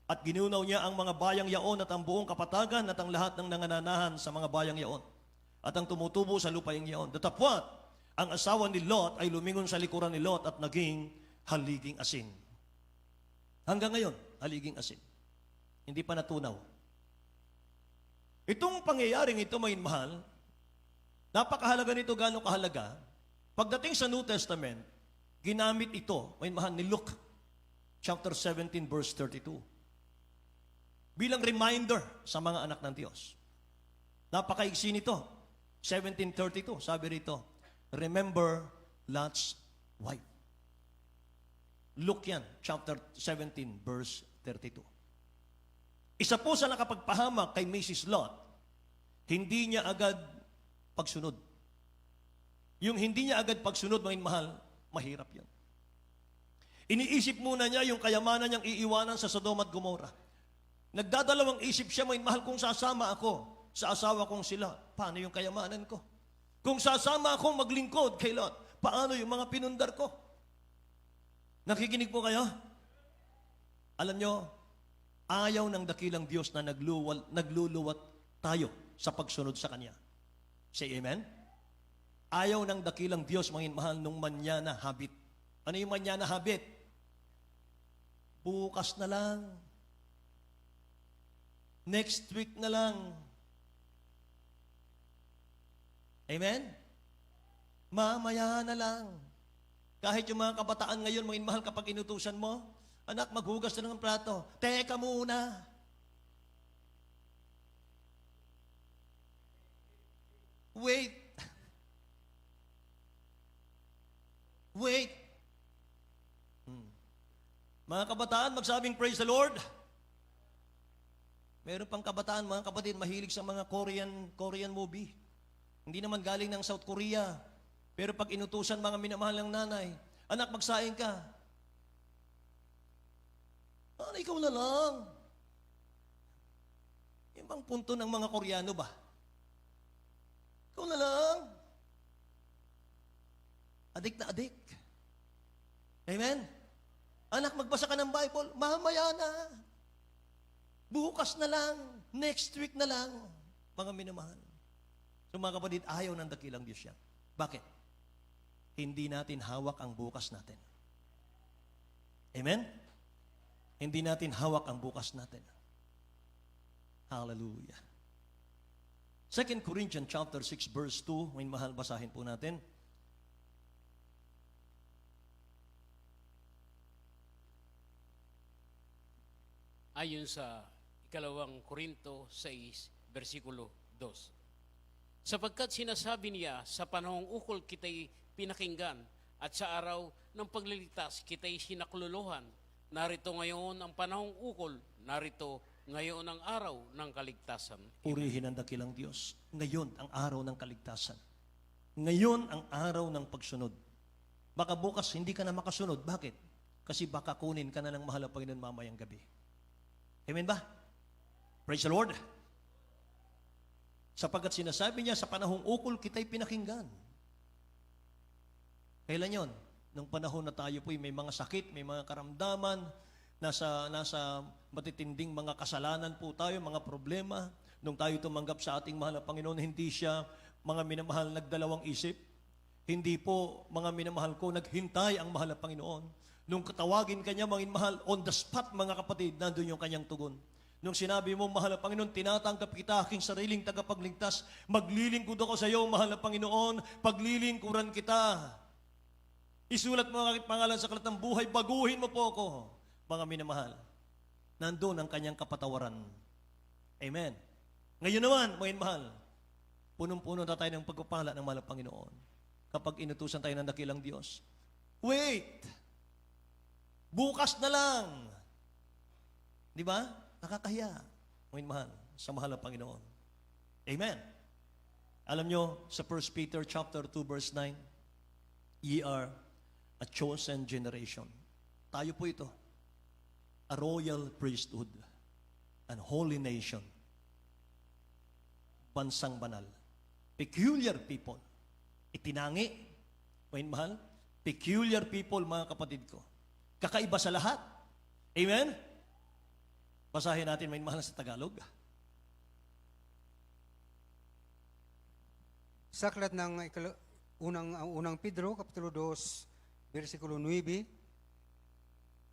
At ginunaw niya ang mga bayang yaon at ang buong kapatagan at ang lahat ng nangananahan sa mga bayang yaon. At ang tumutubo sa lupaing yaon. Datapwat, ang asawa ni Lot ay lumingon sa likuran ni Lot at naging haliging asin. Hanggang ngayon, haliging asin. Hindi pa natunaw. Itong pangyayaring ito, may mahal, napakahalaga nito, gano'ng kahalaga. Pagdating sa New Testament, ginamit ito, may mahal, ni Luke, chapter 17, verse 32. Bilang reminder sa mga anak ng Diyos. Napakaigsi nito. 17:32, sabi rito, remember Lot's wife. Luke yan, chapter 17, verse 32. Isa po sa nakapagpahamak kay Mrs. Lot, hindi niya agad pagsunod. Yung hindi niya agad pagsunod, mga mahal, mahirap yan. Iniisip muna niya yung kayamanan niyang iiwanan sa Sodom at Gomora. Nagdadalawang isip siya, mga mahal, kung sasama ako sa asawa kong sila, paano yung kayamanan ko? Kung sasama akong maglingkod kay Lot, paano yung mga pinundar ko? Nakikinig po kayo? Alam nyo, ayaw ng dakilang Diyos na nagluluwat tayo sa pagsunod sa Kanya. Say amen? Ayaw ng dakilang Diyos, mga mahal, nung manyana habit. Ano yung manyana habit? Bukas na lang. Next week na lang. Amen? Mamaya na lang. Kahit yung mga kabataan ngayon, mga mahal, kapag inutusan mo, anak, maghugas na ng plato. Teka muna. Wait. Wait. Mga kabataan, magsabing praise the Lord. Meron pang kabataan, mga kapatid, mahilig sa mga Korean movie. Hindi naman galing ng South Korea. Pero pag inutusan mga minamahal ng nanay, anak, magsaing ka. Ano, ikaw na lang. Yung bang punto ng mga Koreano ba? Ikaw na lang. Adik na adik. Amen? Anak, magbasa ka ng Bible. Mamaya na. Bukas na lang. Next week na lang. Mga minamahal. So mga kapatid, ayaw ng dakilang Diyos yan. Bakit? Hindi natin hawak ang bukas natin. Amen? Hindi natin hawak ang bukas natin. Hallelujah. 2 Corinthians chapter 6 verse 2, may mahal, basahin po natin. Ayon sa ikalawang Korinto 6, versikulo 2. Sapagkat sinasabi niya, sa panahong ukol kita'y pinakinggan, at sa araw ng pagliligtas kita'y sinakluluhan. Narito ngayon ang panahong ukol, narito ngayon ang araw ng kaligtasan. Purihin ang dakilang Diyos. Ngayon ang araw ng kaligtasan. Ngayon ang araw ng pagsunod. Baka bukas hindi ka na makasunod. Bakit? Kasi baka kunin ka na ng mahal na Panginoon mamayang gabi. Amen ba? Praise the Lord. Sapagkat sinasabi niya, sa panahong ukol kita'y pinakinggan. Kailan yon? Nung panahon na tayo po'y may mga sakit, may mga karamdaman, nasa matitinding mga kasalanan po tayo, mga problema. Nung tayo tumanggap sa ating mahal na Panginoon, hindi siya, mga minamahal, nagdalawang isip. Hindi po, mga minamahal ko, naghintay ang mahal na Panginoon. Nung katawagin kanya, mga mahal, on the spot, mga kapatid, nandun yung kanyang tugon. Nung sinabi mo, mahal na Panginoon, tinatanggap kita, aking sariling tagapagligtas, maglilingkod ako sa iyo, mahal na Panginoon, paglilingkuran kita. Isulat mo ang aking pangalan sa aklat ng buhay, baguhin mo po ako, mga minamahal. Nandun ang kanyang kapatawaran. Amen. Ngayon naman, mga mahal, punong-puno na tayo ng pagpapala ng mahal na Panginoon. Kapag inutusan tayo ng dakilang Diyos, wait! Bukas na lang! Di ba? Nakakahiya, mga mahal, sa mahal na Panginoon. Amen. Alam nyo, sa 1 Peter chapter 2 verse 9, ye are a chosen generation. Tayo po ito. A royal priesthood. An holy nation. Bansang banal. Peculiar people. Itinangi. Mga mahal, peculiar people, mga kapatid ko. Kakaiba sa lahat. Amen? Basahin natin, mga mahal, sa Tagalog. Sa aklat ng unang Pedro, Kapitulo 2, versikulo 9,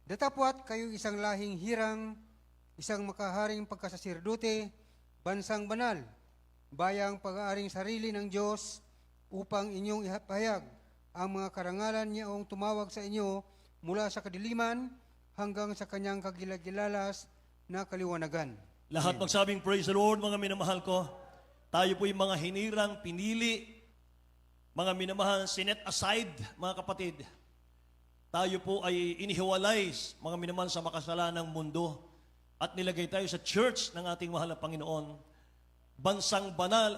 datapwat kayo isang lahing hirang, isang makaharing pagkasasirdote, bansang banal, bayang pag-aaring sarili ng Diyos, upang inyong ihapahayag ang mga karangalan niyaong tumawag sa inyo mula sa kadiliman hanggang sa kanyang kagilagilalas na kaliwanagan. Lahat magsabing praise the Lord, mga minamahal ko. Tayo po'y mga hinirang, pinili, mga minamahal, sinet aside, mga kapatid. Tayo po ay inihiwalay, mga minamahal, sa makasalanang mundo at nilagay tayo sa church ng ating mahal na Panginoon. Bansang banal,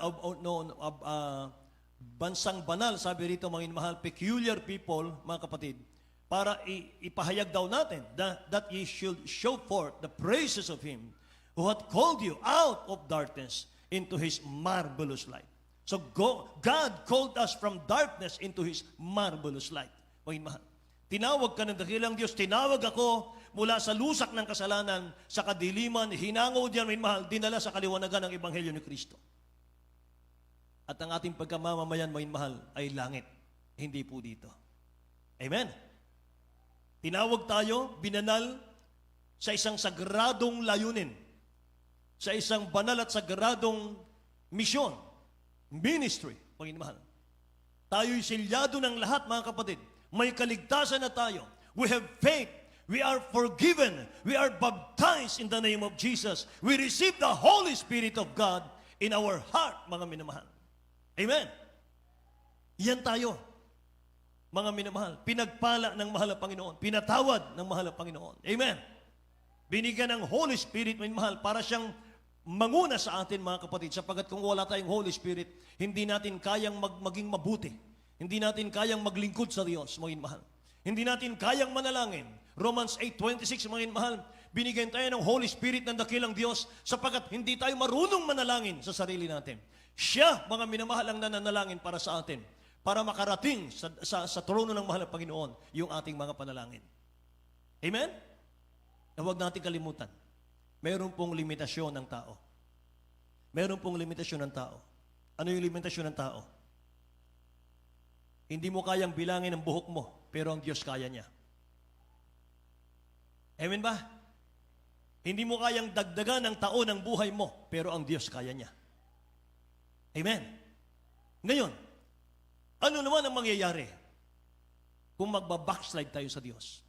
bansang banal, sabi rito, mga minamahal, peculiar people, mga kapatid, para ipahayag daw natin that ye should show forth the praises of Him who hath called you out of darkness into His marvelous light. So God called us from darkness into His marvelous light. Mahal. Tinawag ka ng dakilang Diyos, tinawag ako mula sa lusak ng kasalanan, sa kadiliman, hinango diyan, mahal, dinala sa kaliwanagan ng Ebanghelyo ni Kristo. At ang ating pagkamamamayan, mahal, ay langit, hindi po dito. Amen. Tinawag tayo, binanal, sa isang sagradong layunin, sa isang banal at sagradong misyon, ministry, Panginoon. Tayo'y silyado ng lahat, mga kapatid. May kaligtasan na tayo. We have faith. We are forgiven. We are baptized in the name of Jesus. We receive the Holy Spirit of God in our heart, mga minamahal. Amen. Yan tayo, mga minamahal. Pinagpala ng mahal na Panginoon. Pinatawad ng mahal na Panginoon. Amen. Binigyan ng Holy Spirit, minamahal, para siyang manguna sa atin, mga kapatid, sapagkat kung wala tayong Holy Spirit, hindi natin kayang maging mabuti. Hindi natin kayang maglingkod sa Diyos, mga mahal. Hindi natin kayang manalangin. Romans 8:26, mga mahal, binigyan tayo ng Holy Spirit ng dakilang Diyos sapagkat hindi tayo marunong manalangin sa sarili natin. Siya, mga minamahal, ang nananalangin para sa atin, para makarating sa trono ng mahal na Panginoon yung ating mga panalangin. Amen? Na huwag natin kalimutan. Meron pong limitasyon ng tao. Meron pong limitasyon ng tao. Ano yung limitasyon ng tao? Hindi mo kayang bilangin ang buhok mo, pero ang Diyos kaya niya. Amen ba? Hindi mo kayang dagdagan ang taon ng buhay mo, pero ang Diyos kaya niya. Amen. Ngayon, ano naman ang mangyayari kung magbabackslide tayo sa Diyos?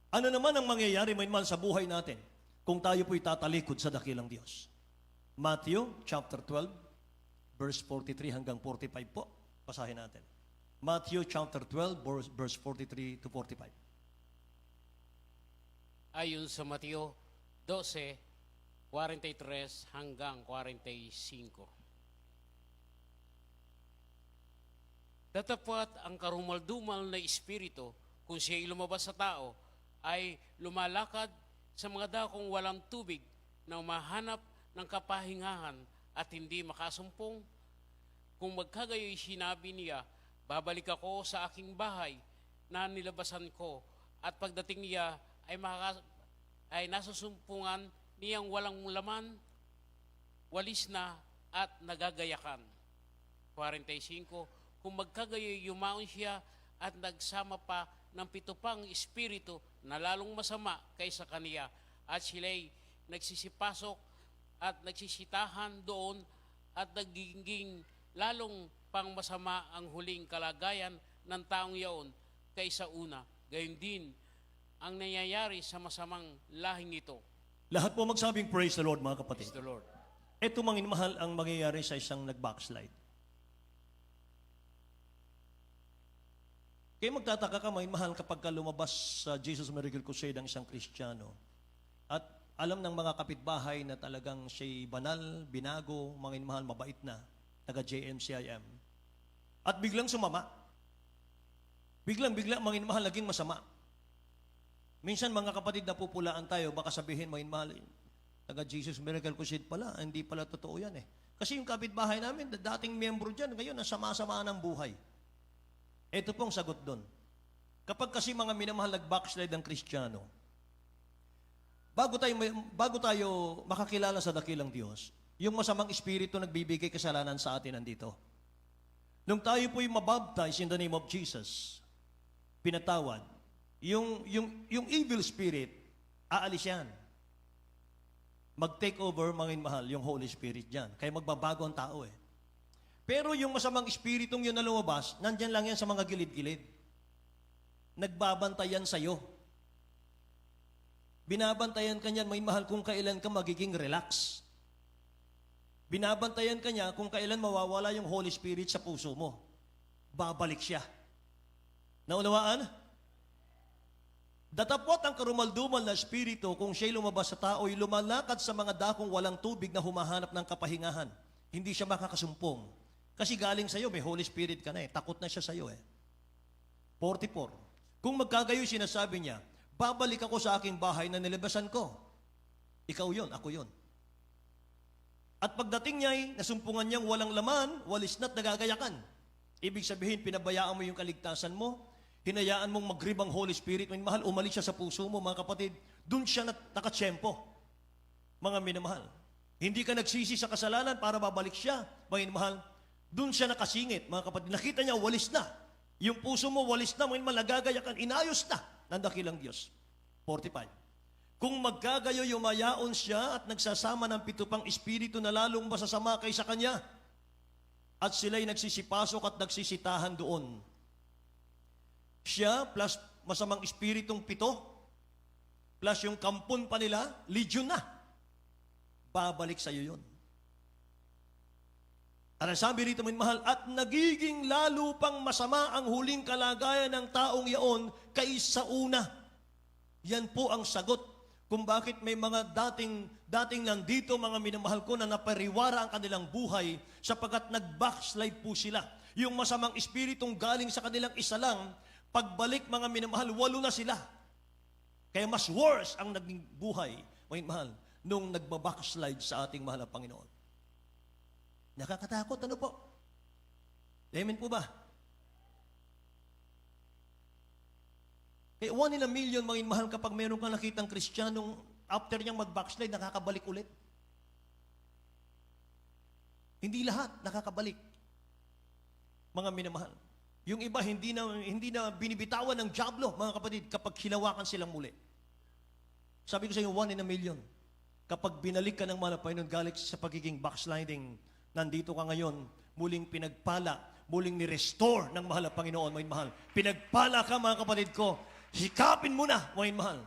Ano naman ang mangyayari man sa buhay natin kung tayo po'y tatalikod sa dakilang Diyos? Matthew chapter 12, verse 43 hanggang 45 po. Basahin natin. Matthew chapter 12, verse 43 to 45. Ayon sa Mateo 12, 43 hanggang 45. Tatapat ang karumaldumal na espiritu kung siya'y lumabas sa tao ay lumalakad sa mga dakong walang tubig na umahanap ng kapahingahan at hindi makasumpong. Kung magkagayoy sinabi niya, babalik ako sa aking bahay na nilabasan ko, at pagdating niya ay nasusumpungan niyang walang laman, walis na at nagagayakan. 45. Kung magkagayoy yumaon siya at nagsama pa ng 7 pang espiritu na lalong masama kaysa kaniya, at sila'y nagsisipasok at nagsisitahan doon, at nagiging lalong pang masama ang huling kalagayan ng taong yaon kaysa una. Gayon din ang nangyayari sa masamang lahing ito. Lahat po magsabing praise the Lord, mga kapatid. Praise the Lord. Ito mga mahal ang mangyayari sa isang nag-backslide. Kaya magtataka ka, mga mahal, kapag ka lumabas sa Jesus Miracle Crusade ang isang Kristiyano at alam ng mga kapitbahay na talagang siya'y banal, binago, mga mahal, mabait na, taga JMCIM. At biglang sumama. Biglang, mga mahal, naging masama. Minsan mga kapatid, napupulaan tayo, baka sabihin, mga mahal, taga Jesus Miracle Crusade pala, hindi pala totoo yan eh. Kasi yung kapitbahay namin, dating miyembro dyan, ngayon, nasama-sama ng buhay. Ito pong sagot doon. Kapag kasi mga minamahal nag-backslide ng Kristiyano, bago tayo makakilala sa dakilang Diyos, yung masamang espiritu nagbibigay kasalanan sa atin nandito. Nung tayo po'y mabaptize in the name of Jesus, pinatawad, yung evil spirit, aalis yan. Mag-take over, mga mahal, yung Holy Spirit dyan. Kaya magbabago ang tao eh. Pero yung masamang espiritong yun na lumabas, nandyan lang yan sa mga gilid-gilid. Nagbabantayan sa'yo. Binabantayan ka niyan, may mahal, kung kailan ka magiging relax. Binabantayan ka niya kung kailan mawawala yung Holy Spirit sa puso mo. Babalik siya. Naunawaan? Datapot ang karumaldumal na espiritu kung siya'y lumabas sa tao, ay lumalakad sa mga dakong walang tubig na humahanap ng kapahingahan. Hindi siya makakasumpong. Kasi galing sa'yo, may Holy Spirit ka na eh. Takot na siya sa'yo eh. 44. Kung magkagayo sinasabi niya, babalik ako sa aking bahay na nilibasan ko. Ikaw yon, ako yon. At pagdating niya ay nasumpungan niyang walang laman, walis na't nagagayakan. Ibig sabihin, pinabayaan mo yung kaligtasan mo, hinayaan mong magribang Holy Spirit, may mahal, umalis siya sa puso mo, mga kapatid, dun siya nakatsyempo. Mga minamahal. Hindi ka nagsisi sa kasalanan para babalik siya, mga minamahal. Doon siya nakasingit, mga kapatid. Nakita niya, walis na. Yung puso mo, walis na. May malagagayakan, inayos na ng dakilang Diyos. 45. Kung magkagayo, yumayaon siya at nagsasama ng 7 pang espiritu na lalong masasama kaysa kanya. At sila'y nagsisipasok at nagsisitahan doon. Siya plus masamang espiritong 7, plus yung kampon pa nila, legion na. Babalik sa'yo yun. At sabi rito, may mahal, at nagiging lalo pang masama ang huling kalagayan ng taong yaon kaysa una. Yan po ang sagot kung bakit may mga dating nandito, mga minamahal ko, na napariwara ang kanilang buhay sapagkat nag-backslide po sila. Yung masamang espiritong galing sa kanilang isa lang, pagbalik, mga minamahal, 8 na sila. Kaya mas worse ang naging buhay, mga minamahal, nung nagbabackslide sa ating mahal na Panginoon. Nakakatakot, ano po? Amen po ba? Kaya 1 in a million, mga mahal, kapag meron kang nakitang Kristiyanong after niyang mag-backslide, nakakabalik ulit. Hindi lahat nakakabalik. Mga minamahal. Yung iba, hindi na binibitawan ng diablo, mga kapatid, kapag hinawakan silang muli. Sabi ko sa inyo, 1 in a million. Kapag binalik ka ng mahal na Panginoon, galing sa pagiging backsliding nandito ka ngayon, muling pinagpala, muling ni-restore ng mahal na Panginoon, mga mahal. Pinagpala ka, mga kapatid ko. Sikapin mo na, mga mahal.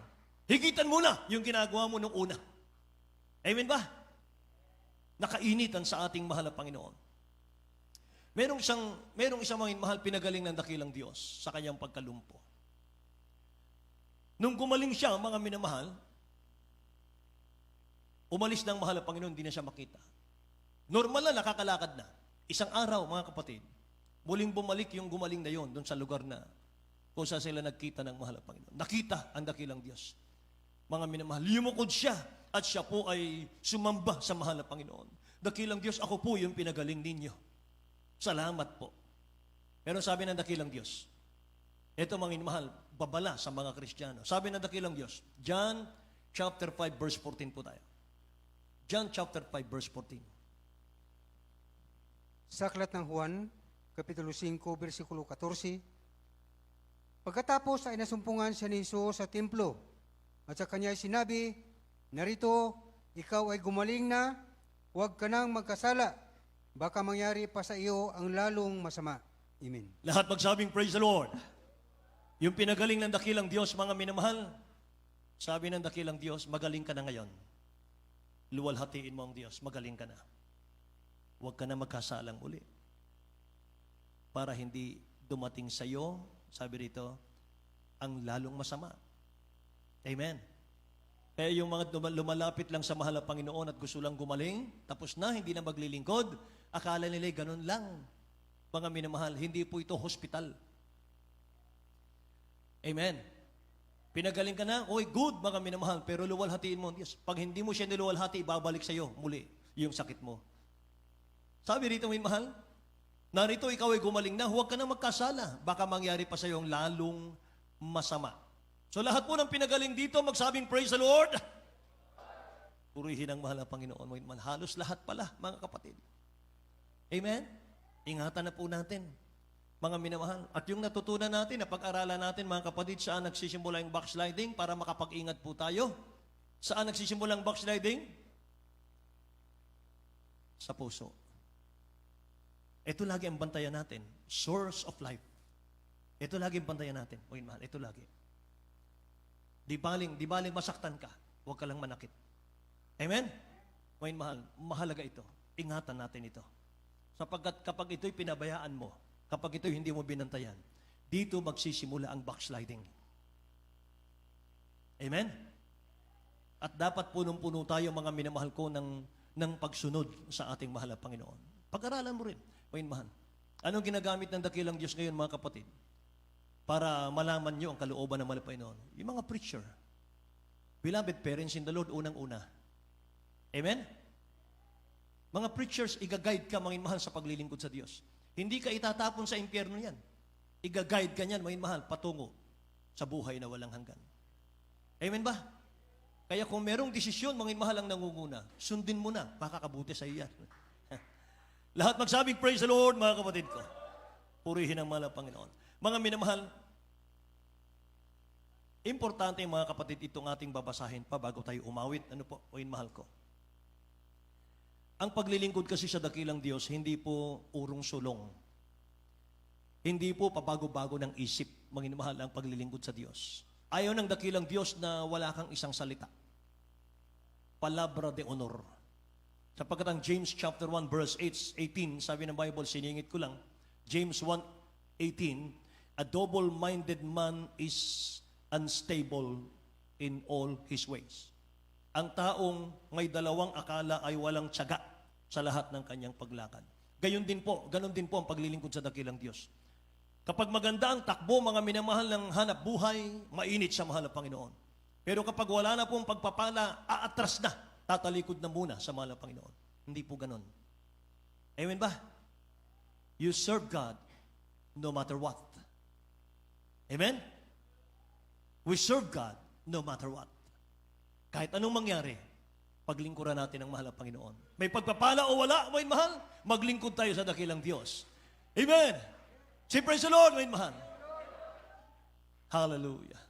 Higitan mo na yung ginagawa mo nung una. Amen ba? Nakainitan sa ating mahal na Panginoon. Merong isang mga mahal pinagaling ng dakilang Diyos sa kanyang pagkalumpo. Nung gumaling siya, mga minamahal, umalis ng mahal na Panginoon, hindi na siya makita. Normal na, nakakalakad na. Isang araw, mga kapatid, muling bumalik yung gumaling na yon doon sa lugar na kung saan sila nagkita ng mahal na Panginoon. Nakita ang dakilang Diyos. Mga minamahal, lumukod siya at siya po ay sumamba sa mahal na Panginoon. Dakilang Diyos, ako po yung pinagaling ninyo. Salamat po. Pero sabi ng dakilang Diyos, ito mga minamahal, babala sa mga Kristiyano. Sabi ng dakilang Diyos, John chapter 5 verse 14 po tayo. John chapter 5 verse 14. Sa aklat ng Juan, Kapitulo 5, versikulo 14, pagkatapos ay nasumpungan siya ni Jesus sa templo, at sa kanya ay sinabi, narito, ikaw ay gumaling na, huwag ka nang magkasala, baka mangyari pa sa iyo ang lalong masama. Amen. Lahat magsabing praise the Lord. Yung pinagaling ng dakilang Diyos, mga minamahal, sabi ng dakilang Diyos, magaling ka na ngayon. Luwalhatiin mo ang Diyos, magaling ka na. Huwag ka na magkasalang uli. Para hindi dumating sa iyo, sabi rito, ang lalong masama. Amen. Kaya yung mga lumalapit lang sa mahal na Panginoon at gusto lang gumaling, tapos na, hindi na maglilingkod, akala nila ganun lang. Mga minamahal, hindi po ito hospital. Amen. Pinagaling ka na, okay, good, mga minamahal, pero luwalhatiin mo. Yes, pag hindi mo siya niluwalhati, ibabalik sa iyo muli yung sakit mo. Sabi rito, minamahal, narito ikaw ay gumaling na, huwag ka na magkasala, baka mangyari pa sa iyo ang lalong masama. So lahat po ng pinagaling dito, magsabing praise the Lord. Purihin ang mahal na Panginoon. Halos lahat pala, mga kapatid. Amen? Ingatan na po natin, mga minamahal. At yung natutunan natin, na pag-aralan natin, mga kapatid, saan nagsisimula yung backsliding para makapag-ingat po tayo? Saan nagsisimula ang backsliding? Sa puso. Ito lagi ang bantayan natin. Source of life. Ito lagi ang bantayan natin. O mahal, ito lagi. Di baling masaktan ka, huwag ka lang manakit. Amen? O mahal, mahalaga ito. Ingatan natin ito. Sapagkat kapag ito'y pinabayaan mo, kapag ito'y hindi mo binantayan, dito magsisimula ang backsliding. Amen? At dapat punong-puno tayo, mga minamahal ko, ng pagsunod sa ating mahal na Panginoon. Pag-aralan mo rin, mga mahal. Anong ginagamit ng dakilang Diyos ngayon, mga kapatid? Para malaman nyo ang kalooban ng mahal na Panginoon. Yung mga preacher. Beloved parents in the Lord, unang-una. Amen? Mga preachers, igaguide ka, mga mahal, sa paglilingkod sa Diyos. Hindi ka itatapon sa impyerno yan. Igaguide ka niyan, mga mahal, patungo sa buhay na walang hanggan. Amen ba? Kaya kung merong desisyon, mga mahal ang nangunguna, sundin mo na, makakabuti sa iyo yan. Lahat magsabing praise the Lord, mga kapatid ko. Purihin ang mahal na Panginoon. Mga minamahal, importante, mga kapatid, itong ating babasahin pa bago tayo umawit. Ano po, o mahal ko? Ang paglilingkod kasi sa dakilang Diyos, hindi po urong sulong. Hindi po pabago-bago ng isip, mga minamahal, ang paglilingkod sa Diyos. Ayaw ng dakilang Diyos na wala kang isang salita. Palabra de honor. Sapagkat ang James chapter 1 verse 18, sabi ng Bible, siningit ko lang, James 1:18, a double-minded man is unstable in all his ways. Ang taong may dalawang akala ay walang tiyaga sa lahat ng kanyang paglakad. Ganon din po ang paglilingkod sa dakilang Diyos. Kapag maganda ang takbo, mga minamahal ng hanap buhay, mainit sa mahal na Panginoon. Pero kapag wala na pong pagpapala, aatras na, tatalikod na muna sa mahal na Panginoon. Hindi po ganon. Amen ba? You serve God no matter what. Amen? We serve God no matter what. Kahit anong mangyari, paglingkuran natin ang mahal na Panginoon. May pagpapala o wala, may mahal, maglingkod tayo sa dakilang Diyos. Amen? Say praise the Lord, may mahal. Hallelujah.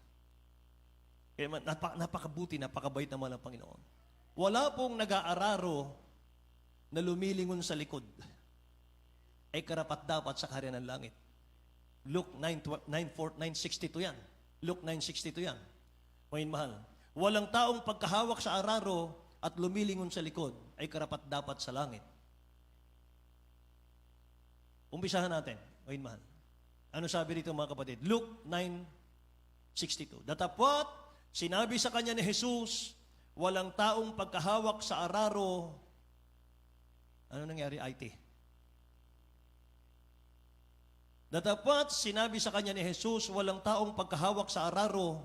Kaya napakabuti, napakabait ng mahal na Panginoon. Wala pong nag-aararo na lumilingon sa likod ay karapat-dapat sa kaharian ng langit. Luke 9:62 yan. Luke 9:62 yan. Mga mahal, walang taong pagkahawak sa araro at lumilingon sa likod ay karapat-dapat sa langit. Umpisahan natin, mga mahal. Ano sabi dito mga kapatid? Luke 9:62. Datapwat, sinabi sa kanya ni Jesus, walang taong pagkahawak sa araro. Ano nangyari, IT? Datapwat, sinabi sa kanya ni Jesus, walang taong pagkahawak sa araro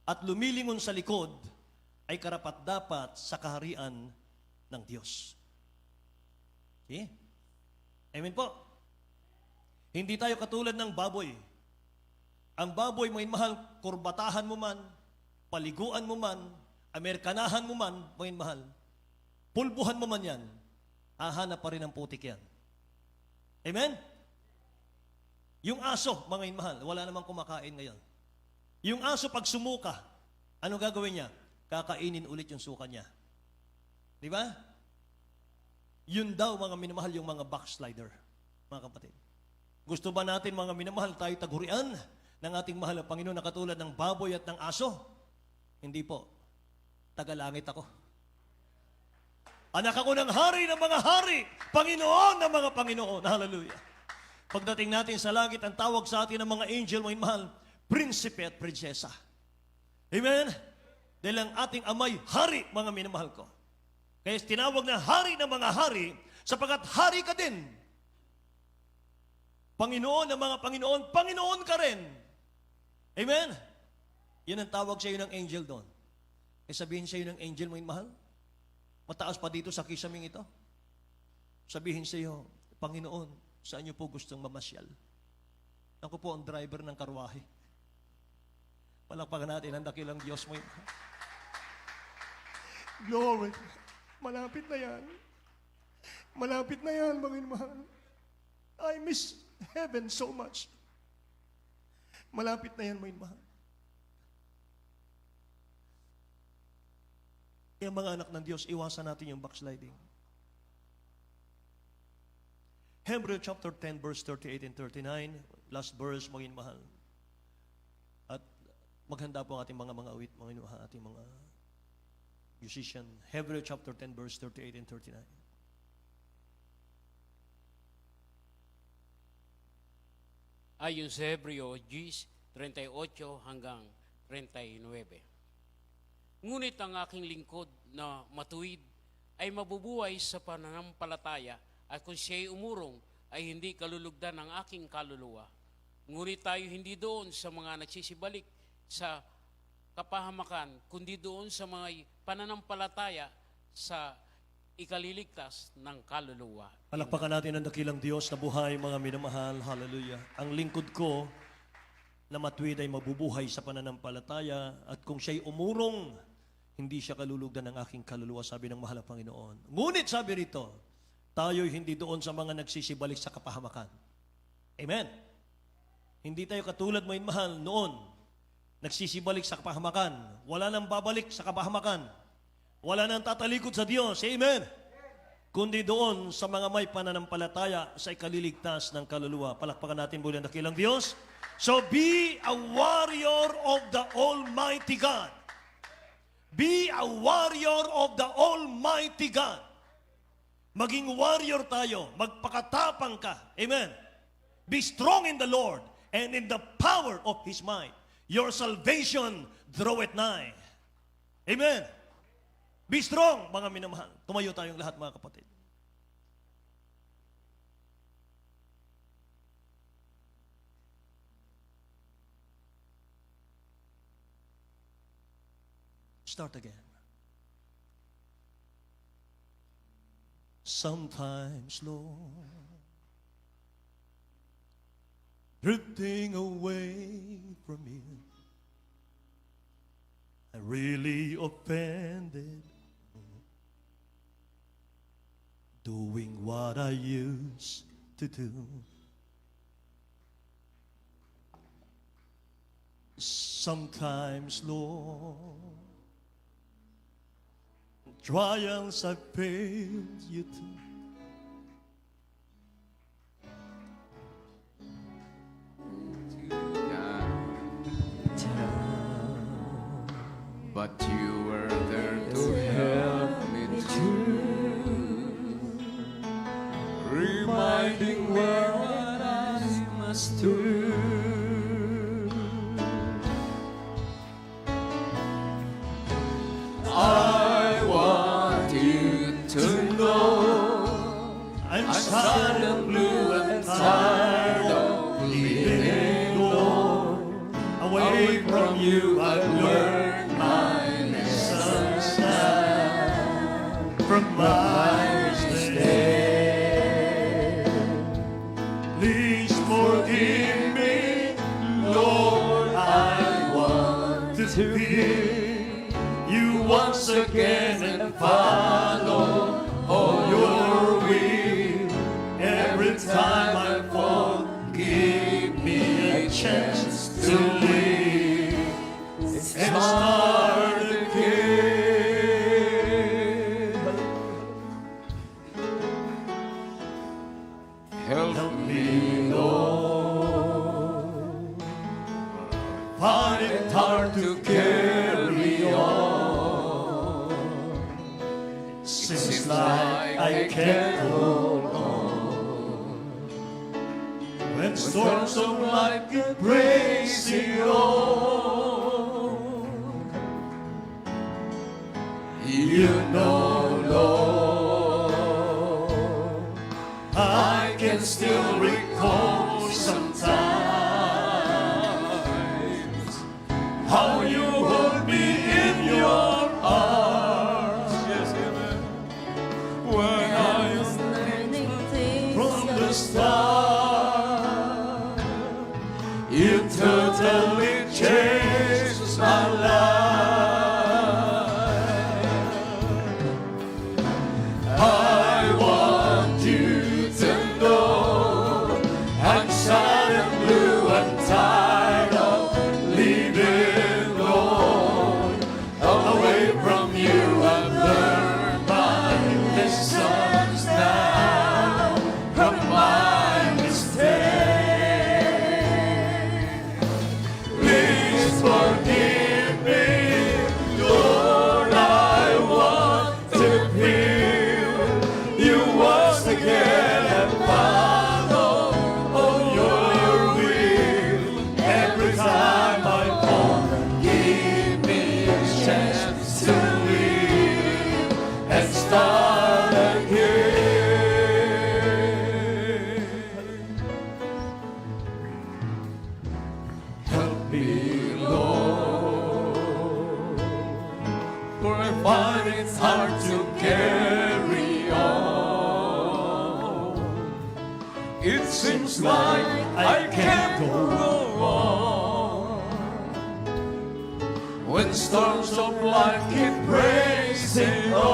at lumilingon sa likod ay karapat-dapat sa kaharian ng Diyos. Okay? Amen po. Hindi tayo katulad ng baboy. Ang baboy, may mahal, kurbatahan mo man, paliguan mo man, Amerikanahan mo man, may mahal, pulbuhan mo man yan, hahanap pa rin ang putik yan. Amen? Yung aso, mga mahal, wala namang kumakain ngayon. Yung aso pag sumuka, ano gagawin niya? Kakainin ulit yung suka niya. Di ba? Yun daw, mga minamahal, yung mga backslider, mga kapatid. Gusto ba natin, mga minamahal, tayo tagurian ng ating mahal na Panginoon na katulad ng baboy at ng aso? Hindi po. Tagalangit ako. Anak ako ng hari ng mga hari, Panginoon ng mga Panginoon. Hallelujah. Pagdating natin sa langit, ang tawag sa atin ng mga angel, mga mahal, prinsipe at prinsesa. Amen? Dahil ang ating amay, hari, mga minamahal ko. Kaya tinawag na hari ng mga hari, sapagkat hari ka din. Panginoon ng mga Panginoon, Panginoon ka rin. Amen? Yan ang tawag sa iyo ng angel doon. Kaya sabihin sa iyo ng angel, mga mahal, mataas pa dito sa kisaming ito. Sabihin sa iyo, Panginoon, saan niyo po gustong mamasyal? Ako po ang driver ng karwahe. Palakpakan natin ang dakilang Diyos mo. Glory. Malapit na yan. Malapit na yan, mga mahal. I miss heaven so much. Malapit na yan, mga mahal. Kaya mga anak ng Diyos, iwasan natin yung backsliding. Hebrews chapter 10, verse 38 and 39, last verse, mga mahal. At maghanda po ang ating mga awit, mga inuha, ating mga musician. Hebrews chapter 10, verse 38 and 39. Ayon sa Hebreo 10:38 hanggang 39. Ngunit ang aking lingkod na matuwid ay mabubuhay sa pananampalataya at kung siya'y umurong ay hindi kalulugdan ng aking kaluluwa. Ngunit tayo hindi doon sa mga nagsisibalik sa kapahamakan, kundi doon sa mga pananampalataya sa ikaliligtas ng kaluluwa. Palakpakan natin ang dakilang Diyos na buhay, mga minamahal. Hallelujah. Ang lingkod ko na matuwid ay mabubuhay sa pananampalataya at kung siya'y umurong, hindi siya kalulugdan ng aking kaluluwa, sabi ng mahal na Panginoon. Ngunit sabi rito, tayo'y hindi doon sa mga nagsisibalik sa kapahamakan. Amen. Hindi tayo katulad, mga mahal, noon, nagsisibalik sa kapahamakan. Wala nang babalik sa kapahamakan. Wala nang tatalikod sa Diyos. Amen. Kundi doon sa mga may pananampalataya sa ikaliligtas ng kaluluwa. Palakpakan natin muli ang dakilang Diyos. So be a warrior of the Almighty God. Be a warrior of the Almighty God. Maging warrior tayo. Magpakatapang ka. Amen. Be strong in the Lord and in the power of His might. Your salvation draweth nigh. Amen. Be strong, mga minamahal. Tumayo tayong lahat, mga kapatid. Start again. Sometimes, Lord, drifting away from you, I really offended, doing what I used to do. Sometimes, Lord, trials I've failed you to. But you were there to help me through, reminding me what I must do. I want you to know I'm sad and blue and tired of living alone. away from you. I've learned my lessons now From my mistake. Please forgive me, Lord. I want to feel you once again and follow all your will. Every time I fall, give me a chance to live and start again. Help me, Lord. Find it hard to carry on. Seems like I can't hold on. When storms of life get crazy on, you know, Lord, I can still recall sometimes how you hold me in your arms. Yes, amen. When I was from the start, you totally changed my life. I want you to know I'm sad and blue and tired of living alone. Away from you, I've learned my lessons now from my mistake. Please forgive me, Lord. I want to feel you once again and follow all your will. Every time I fall, give me a chance to live and start again. Help me, Lord, for I find it's hard to carry on. It seems like I can't go on when storms of life keep racing on.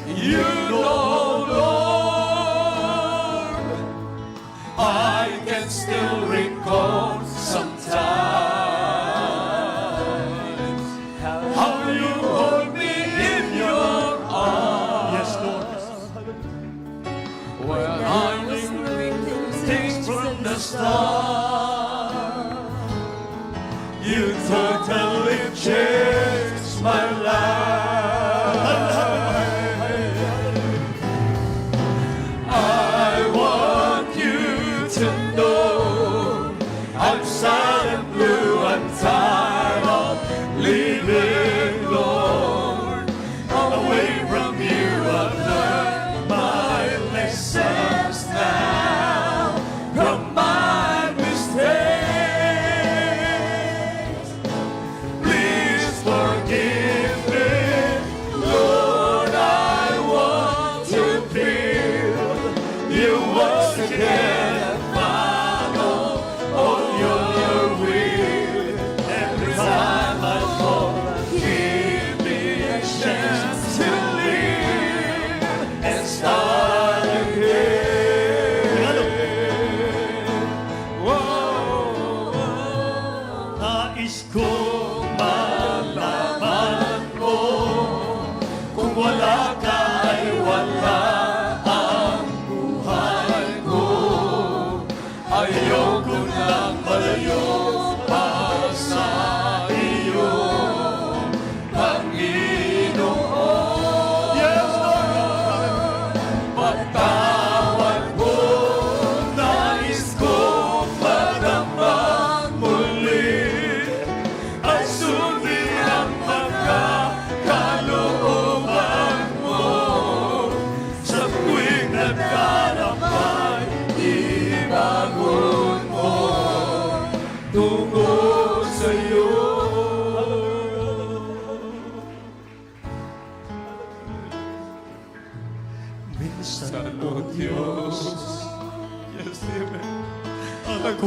You know, Lord, I can still recall sometimes how you hold me in your arms. Yes, Lord. When I was doing things from the start, you totally changed my life. I want you to know I'm sad and blue and tired of living, Lord. Away from you, I've learned my lessons now from my mistakes.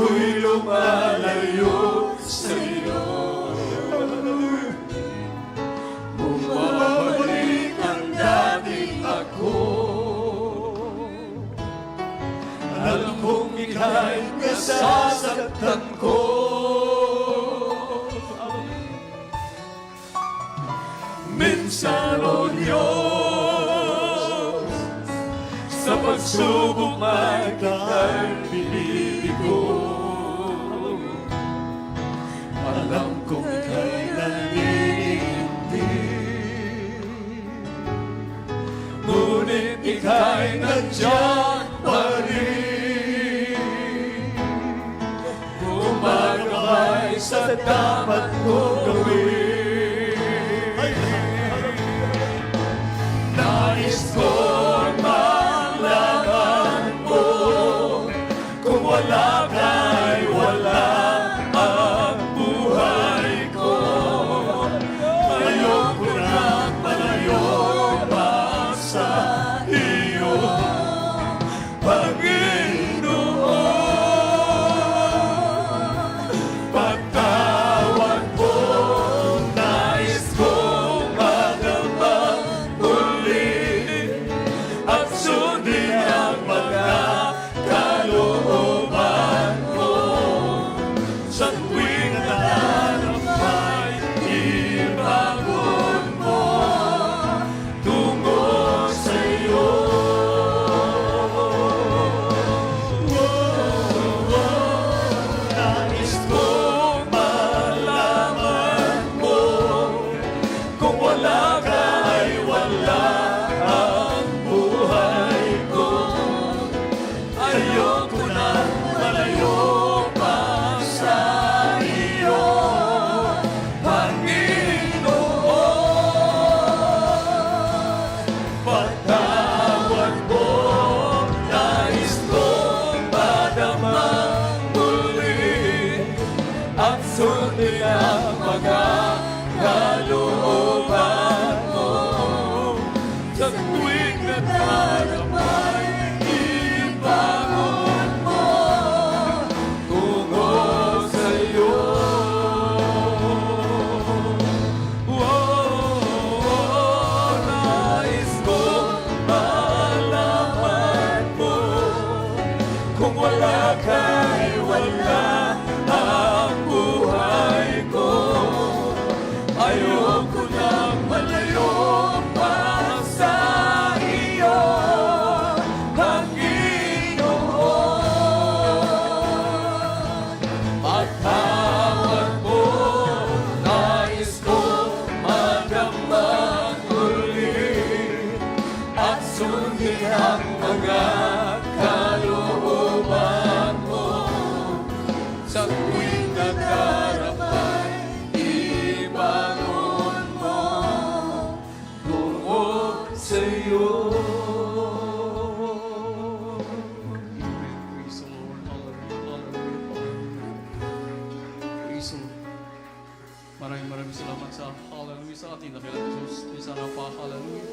ako'y lumalayo sa'yo. Bumabalik ang dating ako. Alam kong ika'y nasasaktan ko. Minsan, O Diyos, sa pagsubok magdaan pinili ko. Alam kong ika'y naninindig, ngunit ika'y nandiyan pa rin. Gumagabay sa dapat kong gawin. Nais kong malaman mo, kung wala ka'y wala ang buhay ko. Ayoko nang malayo pa sa iyo, Panginoon. Patawad mo, nais kong magabang muli at sundin ang mga kalooban mo. Sa tuwing nahanap ay ibangon mo tungo sa iyo. Nais kong malaman mo, kung wala ka ay wala ang buhay ko. Ayoko na malayo pa sa iyo, Panginoon. Patawad mo, nais kong madama muli at sundin ang mga kalooban mo. Sa tuwing nagharap ay ibangon mo tungo sa iyo. Nais kong malaman mo, kung wala ka'y wala ang buhay ko. Ayoko nang malayo pa sa iyo, Panginoon. Patawad mo, nais kong madamang muli at sundin ang mga kalooban mo. Sa tuwing nagharap ay ibangon mo tungo sa iyo. Praise the Lord. Hallelujah. Hallelujah. Praise the Lord. Maraming salamat sa hallelujah sa ating dakilang Diyos. Isa na pa hallelujah.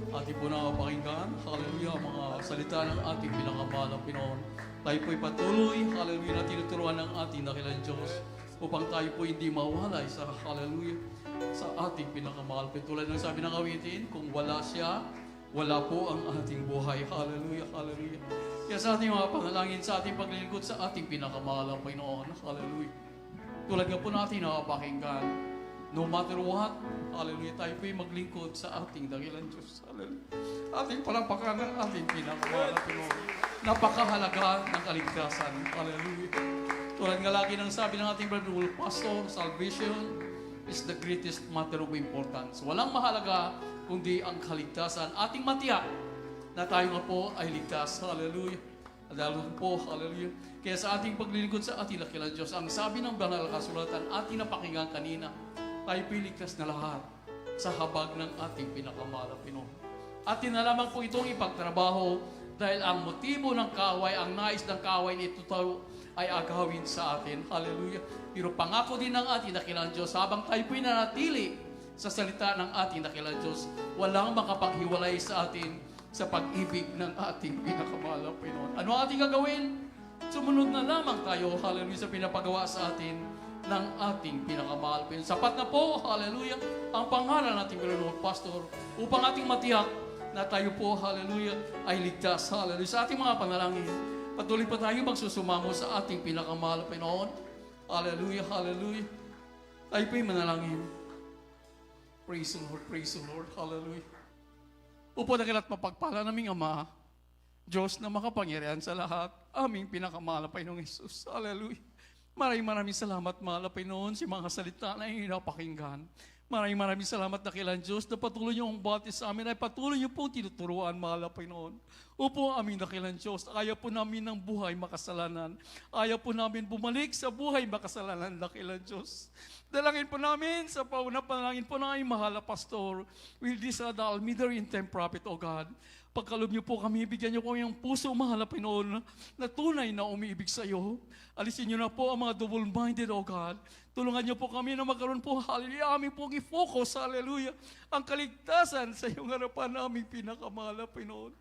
Ating po nakapakinggan, hallelujah, ang mga salita ng ating pinakamahal na Pinoon. Tayo po'y patuloy, hallelujah, na tinuturuan ng ating dakilang Diyos upang tayo po hindi mawalay sa hallelujah sa ating pinakamahal. Tulad ng sabi ng awitin, kung wala siya, wala po ang ating buhay. Hallelujah, hallelujah. Kaya sa ating mga panalangin, sa ating paglilingkod sa ating pinakamahal na Pinoon. Hallelujah. Tulad nga po natin nakapakinggan, no matter what, hallelujah, tayo po'y maglingkod sa ating dakilang Diyos. Hallelujah. Ating palapakan ng ating pinakamahal na Pinoon. Napakahalaga ng kaligtasan. Hallelujah. Tulad nga lagi ng sabi ng ating brother pastor, salvation is the greatest matter of importance. Walang mahalaga kundi ang kaligtasan. Ating matiyak na tayo nga po ay ligtas. Hallelujah. Dahil po, hallelujah. Kaya sa ating paglilingkod sa ating dakilang Diyos, ang sabi ng banal na kasulatan, ating napakinggan kanina, tayo piligtas na lahat sa habag ng ating pinakamahal na Pinoon. Atin na lamang po itong ipagtrabaho dahil ang motibo ng kaaway, ang nais ng kaaway nito tayo ay agawin sa atin. Hallelujah. Pero pangako din ng ating dakilang Diyos, habang tayo po'y nanatili sa salita ng ating dakilang Diyos, walang makapaghiwalay sa atin sa pag-ibig ng ating pinakamahal na Pinoon. Ano ang ating gagawin? Sumunod na lamang tayo, hallelujah, sa pinapagawa sa atin ng ating pinakamahal. Sapat na po, hallelujah, ang pangalan nating Lord Pastor upang ating matiyak na tayo po, hallelujah, ay ligtas, hallelujah, sa ating mga panalangin. Patuloy pa tayo magsusumamo sa ating pinakamahal, Panginoon. Hallelujah, hallelujah. Tayo po'y manalangin. Praise the Lord, hallelujah. Upo na kila't mapagpala naming Ama, Diyos na makapangyarihan sa lahat, aming pinakamahal na Panginoong Jesus. Hallelujah. Maraming salamat, mahal na Panginoon, si mga salita na iyong napakinggan. Maraming salamat na kailan Diyos na patuloy niyo ang bati sa amin ay patuloy niyo po tinuturuan, mahal na Panginoon. Upo aming dakilan Diyos, ayaw po namin ng buhay makasalanan. Ayaw po namin bumalik sa buhay makasalanan, dakilan Diyos. Dalangin po namin sa pauna panalangin po ng aming mahal na Pastor, Will Disadal, Middle in Time Prophet, O God. Pagkalob niyo po kami, bigyan niyo kami ng puso, mahal na Panginoon, na tunay na umiibig sa iyo. Alisin niyo na po ang mga double-minded, O God. Tulungan niyo po kami na magkaroon po, hallelujah, aming pong i-focus, hallelujah, ang kaligtasan sa iyong harapan naming pinakamahal na Panginoon.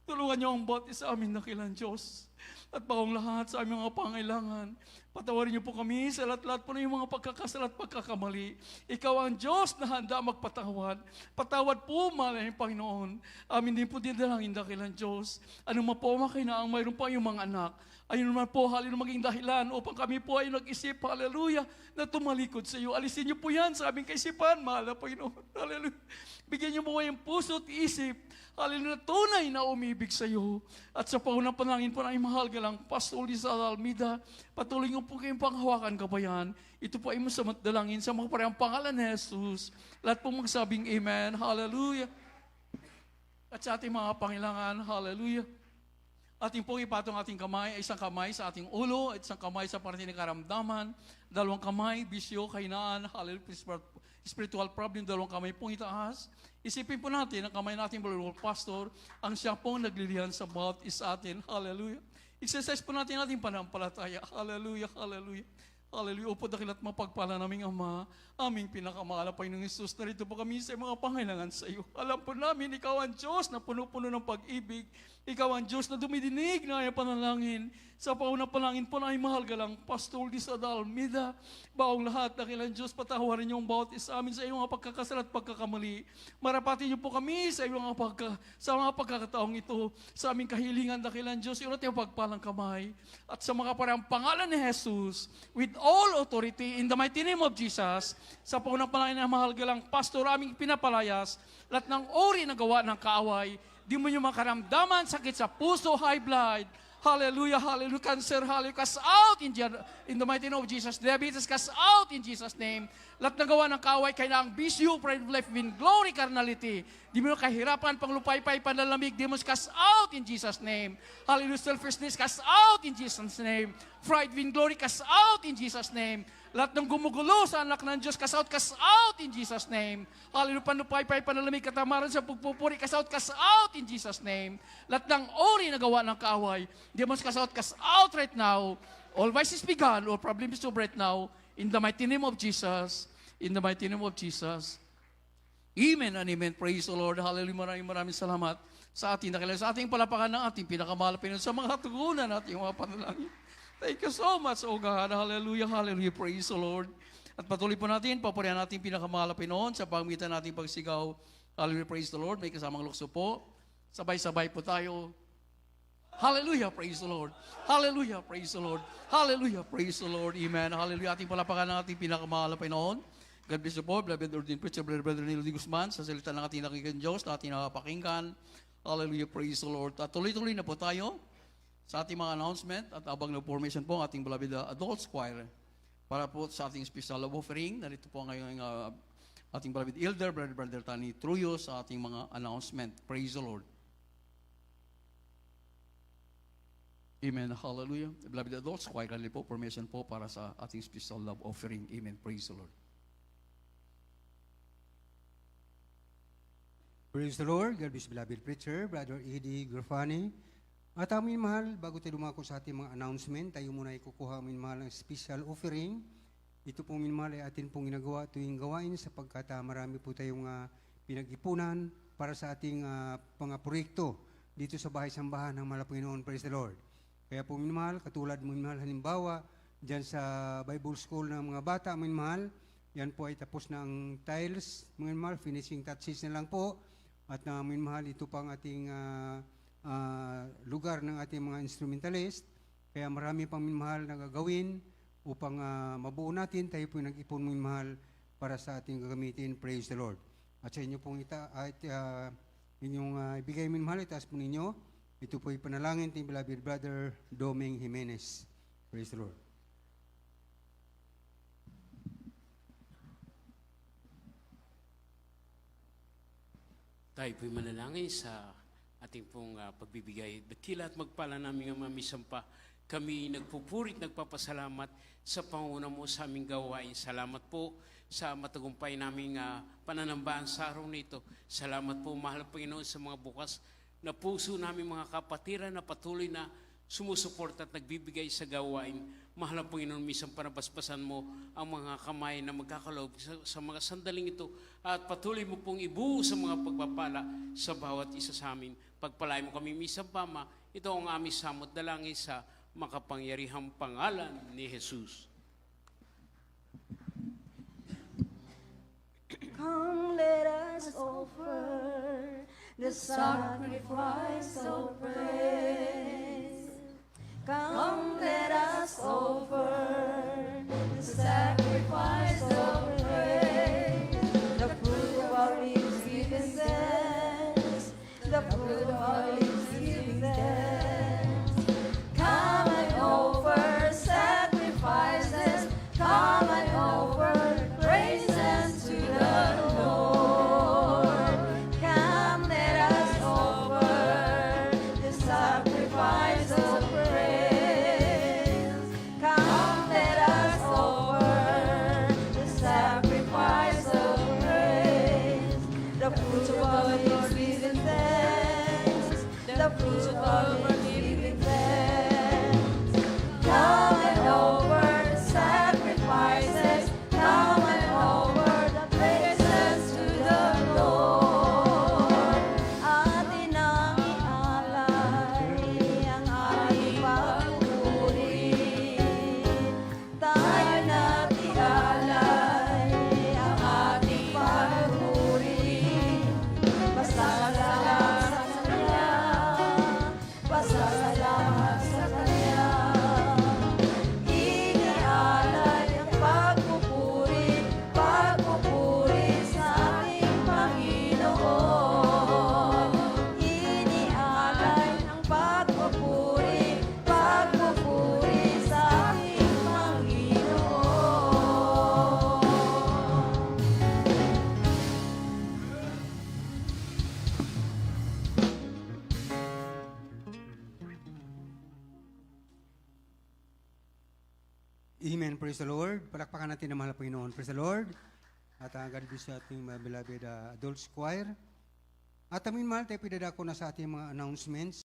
Tulungan niyo ang bawat isa amin dakilan Diyos. At bagong lahat sa aming mga pangailangan. Patawarin niyo po kami sa lahat-lahat po ng mga pagkakasala at pagkakamali. Ikaw ang Diyos na handa magpatawad. Patawad po, mahal na Panginoon. Amin din po dinalangin dakilan Diyos. Anong mapoma kinaang mayroon pa yung mga anak. Ayun naman po, halino maging dahilan upang kami po ay nag-isip, hallelujah, na tumalikod sa iyo. Alisin niyo po yan sa aming kaisipan, mahal na Panginoon. Hallelujah. Bigyan niyo po kayong puso at isip, hallelujah, na tunay na umibig sa iyo. At sa paunang panangin po na mahal galang Pastor Rizal Almeida, patuloy niyo po kayong panghawakan kabayan. Ito po ay masamat dalangin sa mga parehang pangalan ni Jesus. Lahat po magsabing amen, hallelujah. At sa ating mga pangailangan, hallelujah. Ating pong ipatong ating kamay, isang kamay sa ating ulo, at isang kamay sa parte ng karamdaman, dalawang kamay, bisyo, kahinaan, hallelujah, spiritual problem, dalawang kamay pong itaas. Isipin po natin, ang kamay natin, Lord Pastor, ang siya pong naglilihan sa bawat isa atin, hallelujah. Exercise po natin ating panampalataya, hallelujah, hallelujah. Hallelujah. Upo dakilat mapagpala naming Ama, aming pinakamahal na Panginoong Isus. Narito po kami sa mga pangailangan sa iyo. Alam po namin, ikaw ang Diyos na puno-puno ng pag-ibig. Ikaw ang Diyos na dumidinig na ay panalangin. Sa paunang panalangin po na ay mahal galang Pastor Rizal Almeida. Baong lahat, dakilan Diyos, patawarin niyo ang bawat isa amin sa iyong mga pagkakasala at pagkakamali. Marapatin niyo po kami sa iyong sa mga pagkakataong ito. Sa aming kahilingan, dakilan Diyos, iyon at iyong pagpalang kamay. At sa mga parang pangalan ni Jesus, with all authority, in the mighty name of Jesus, sa paunang panalangin na mahal galang Pastor, aming pinapalayas, lahat ng ori na gawa ng kaaway, di mo nyo makaramdaman, sakit sa puso, high blood, hallelujah, hallelujah, cancer, hallelujah, cast out in the mighty name of Jesus, diabetes, cast out in Jesus' name, lahat ng gawa ng kaaway, kailangang bisyo, pride of life, win glory, carnality, di mo kahirapan, panglupay-pay, panlalamig, demons, cast out in Jesus' name, hallelujah, selfishness, cast out in Jesus' name, pride, win glory, cast out in Jesus' name, lahat ng gumugulo sa anak ng Diyos, cast out in Jesus' name. Hallelujah, panupay-pay, panalamig, katamaran sa pagpupuri, cast out in Jesus' name. Lahat ng ori na gawa ng kaaway, demons, cast out right now. All vices begun, all problems is over right now. In the mighty name of Jesus, in the mighty name of Jesus. Amen and amen. Praise the Lord. Hallelujah, maraming salamat sa ating nakilala, sa ating palapakan ng ating pinakamahal Panginoon, sa mga tugunan natin, mga panalangin. Thank you so much, oh God. Hallelujah, hallelujah. Praise the Lord. At patuloy po natin, papurihan natin pinakamahal na Panginoon sa pangmitan nating pagsigaw. Hallelujah, praise the Lord. May kasamang lukso po. Sabay-sabay po tayo. Hallelujah, praise the Lord. Hallelujah, praise the Lord. Hallelujah, praise the Lord. Amen. Hallelujah. Ating palapakan ng ating pinakamahal na Panginoon. God bless you po, beloved ordained preacher, Brother Nilo D. Guzman, sa salita ng ating nakikita Diyos, na ating nakapakinggan. Hallelujah, praise the Lord. At tuloy-tuloy na po tayo sa ating mga announcement at abang na formation po ang ating beloved adults choir para po sa ating special love offering. Narito po ngayon ating beloved elder, Brother Tani Truyo, sa ating mga announcement. Praise the Lord. Amen. Hallelujah. Beloved adults choir, po formation po para sa ating special love offering. Amen. Praise the Lord. Praise the Lord. God bless beloved preacher, Brother Eddie Grafani. At amin mahal, bago tayo lumako sa ating mga announcement, tayo muna ay kukuha amin mahal ng special offering. Ito pong minmahal ay atin pong ginagawa tuwing gawain sapagkat marami po tayong pinag-ipunan para sa ating mga proyekto dito sa bahay-sambahan ng Mahal na Panginoon. Praise the Lord. Kaya po minamahal, katulad mo minamahal, halimbawa, dyan sa Bible School ng mga bata, minamahal, yan po ay tapos na ang tiles, minamahal, finishing touches na lang po. At minamahal, ito pa ang ating lugar ng ating mga instrumentalist. Kaya marami pang minamahal na gagawin upang mabuo natin. Tayo po nag-ipon minamahal para sa ating gagamitin. Praise the Lord. At sa inyo pong inyong ibigay minamahal, itaas po ninyo. Ito po ay panalangin ng beloved brother Doming Jimenez. Praise the Lord. Tayo po'y manalangin sa ating pong pagbibigay. Dakila at magpala namin ang mamisampa. Kami nagpupurit, nagpapasalamat sa panguna mo sa aming gawain. Salamat po sa matagumpay naming pananambahan sa araw nito. Salamat po, mahal Panginoon, sa mga bukas na puso namin mga kapatiran na patuloy na sumusuporta at nagbibigay sa gawain. Mahal Panginoon, minsan panabasbasan mo ang mga kamay na magkakaloob sa mga sandaling ito at patuloy mo pong ibuo sa mga pagpapala sa bawat isa sa amin. Pagpalain mo kami minsan pama, ito ang aming samot dalangin sa makapangyarihang pangalan ni Jesus. Come, let us offer the sacrifice of praise. Come, let us offer the sacrifice of praise. The fruit of our lips giving thanks. The fruit of our lips giving thanks. Come and offer sacrifices. Come and offer praises to the Lord. Come, let us offer the sacrifice of praise. Come, let us offer the sacrifice of praise. The fruit of our lips giving thanks. The fruit of our lips giving thanks. Come and offer the sacrifices. Come and offer the praises to the Lord. Atin ang ialay ang ating pagpupuri. Tayo na't ialay ang ating pagpupuri. Pasasalamat sa Kanya. Pasasalamat sa Kanya. Inialay ang pagpupuri, pagpupuri sa ating Panginoon. Inialay ang pagpupuri, pagpupuri sa ating Panginoon. Amen. Praise the Lord. Palakpakan natin ang mahal na Panginoon. Praise the Lord. At God bless sa ating mga beloved adults choir. At amin mahal, tayo pinadako na sa ating mga announcements.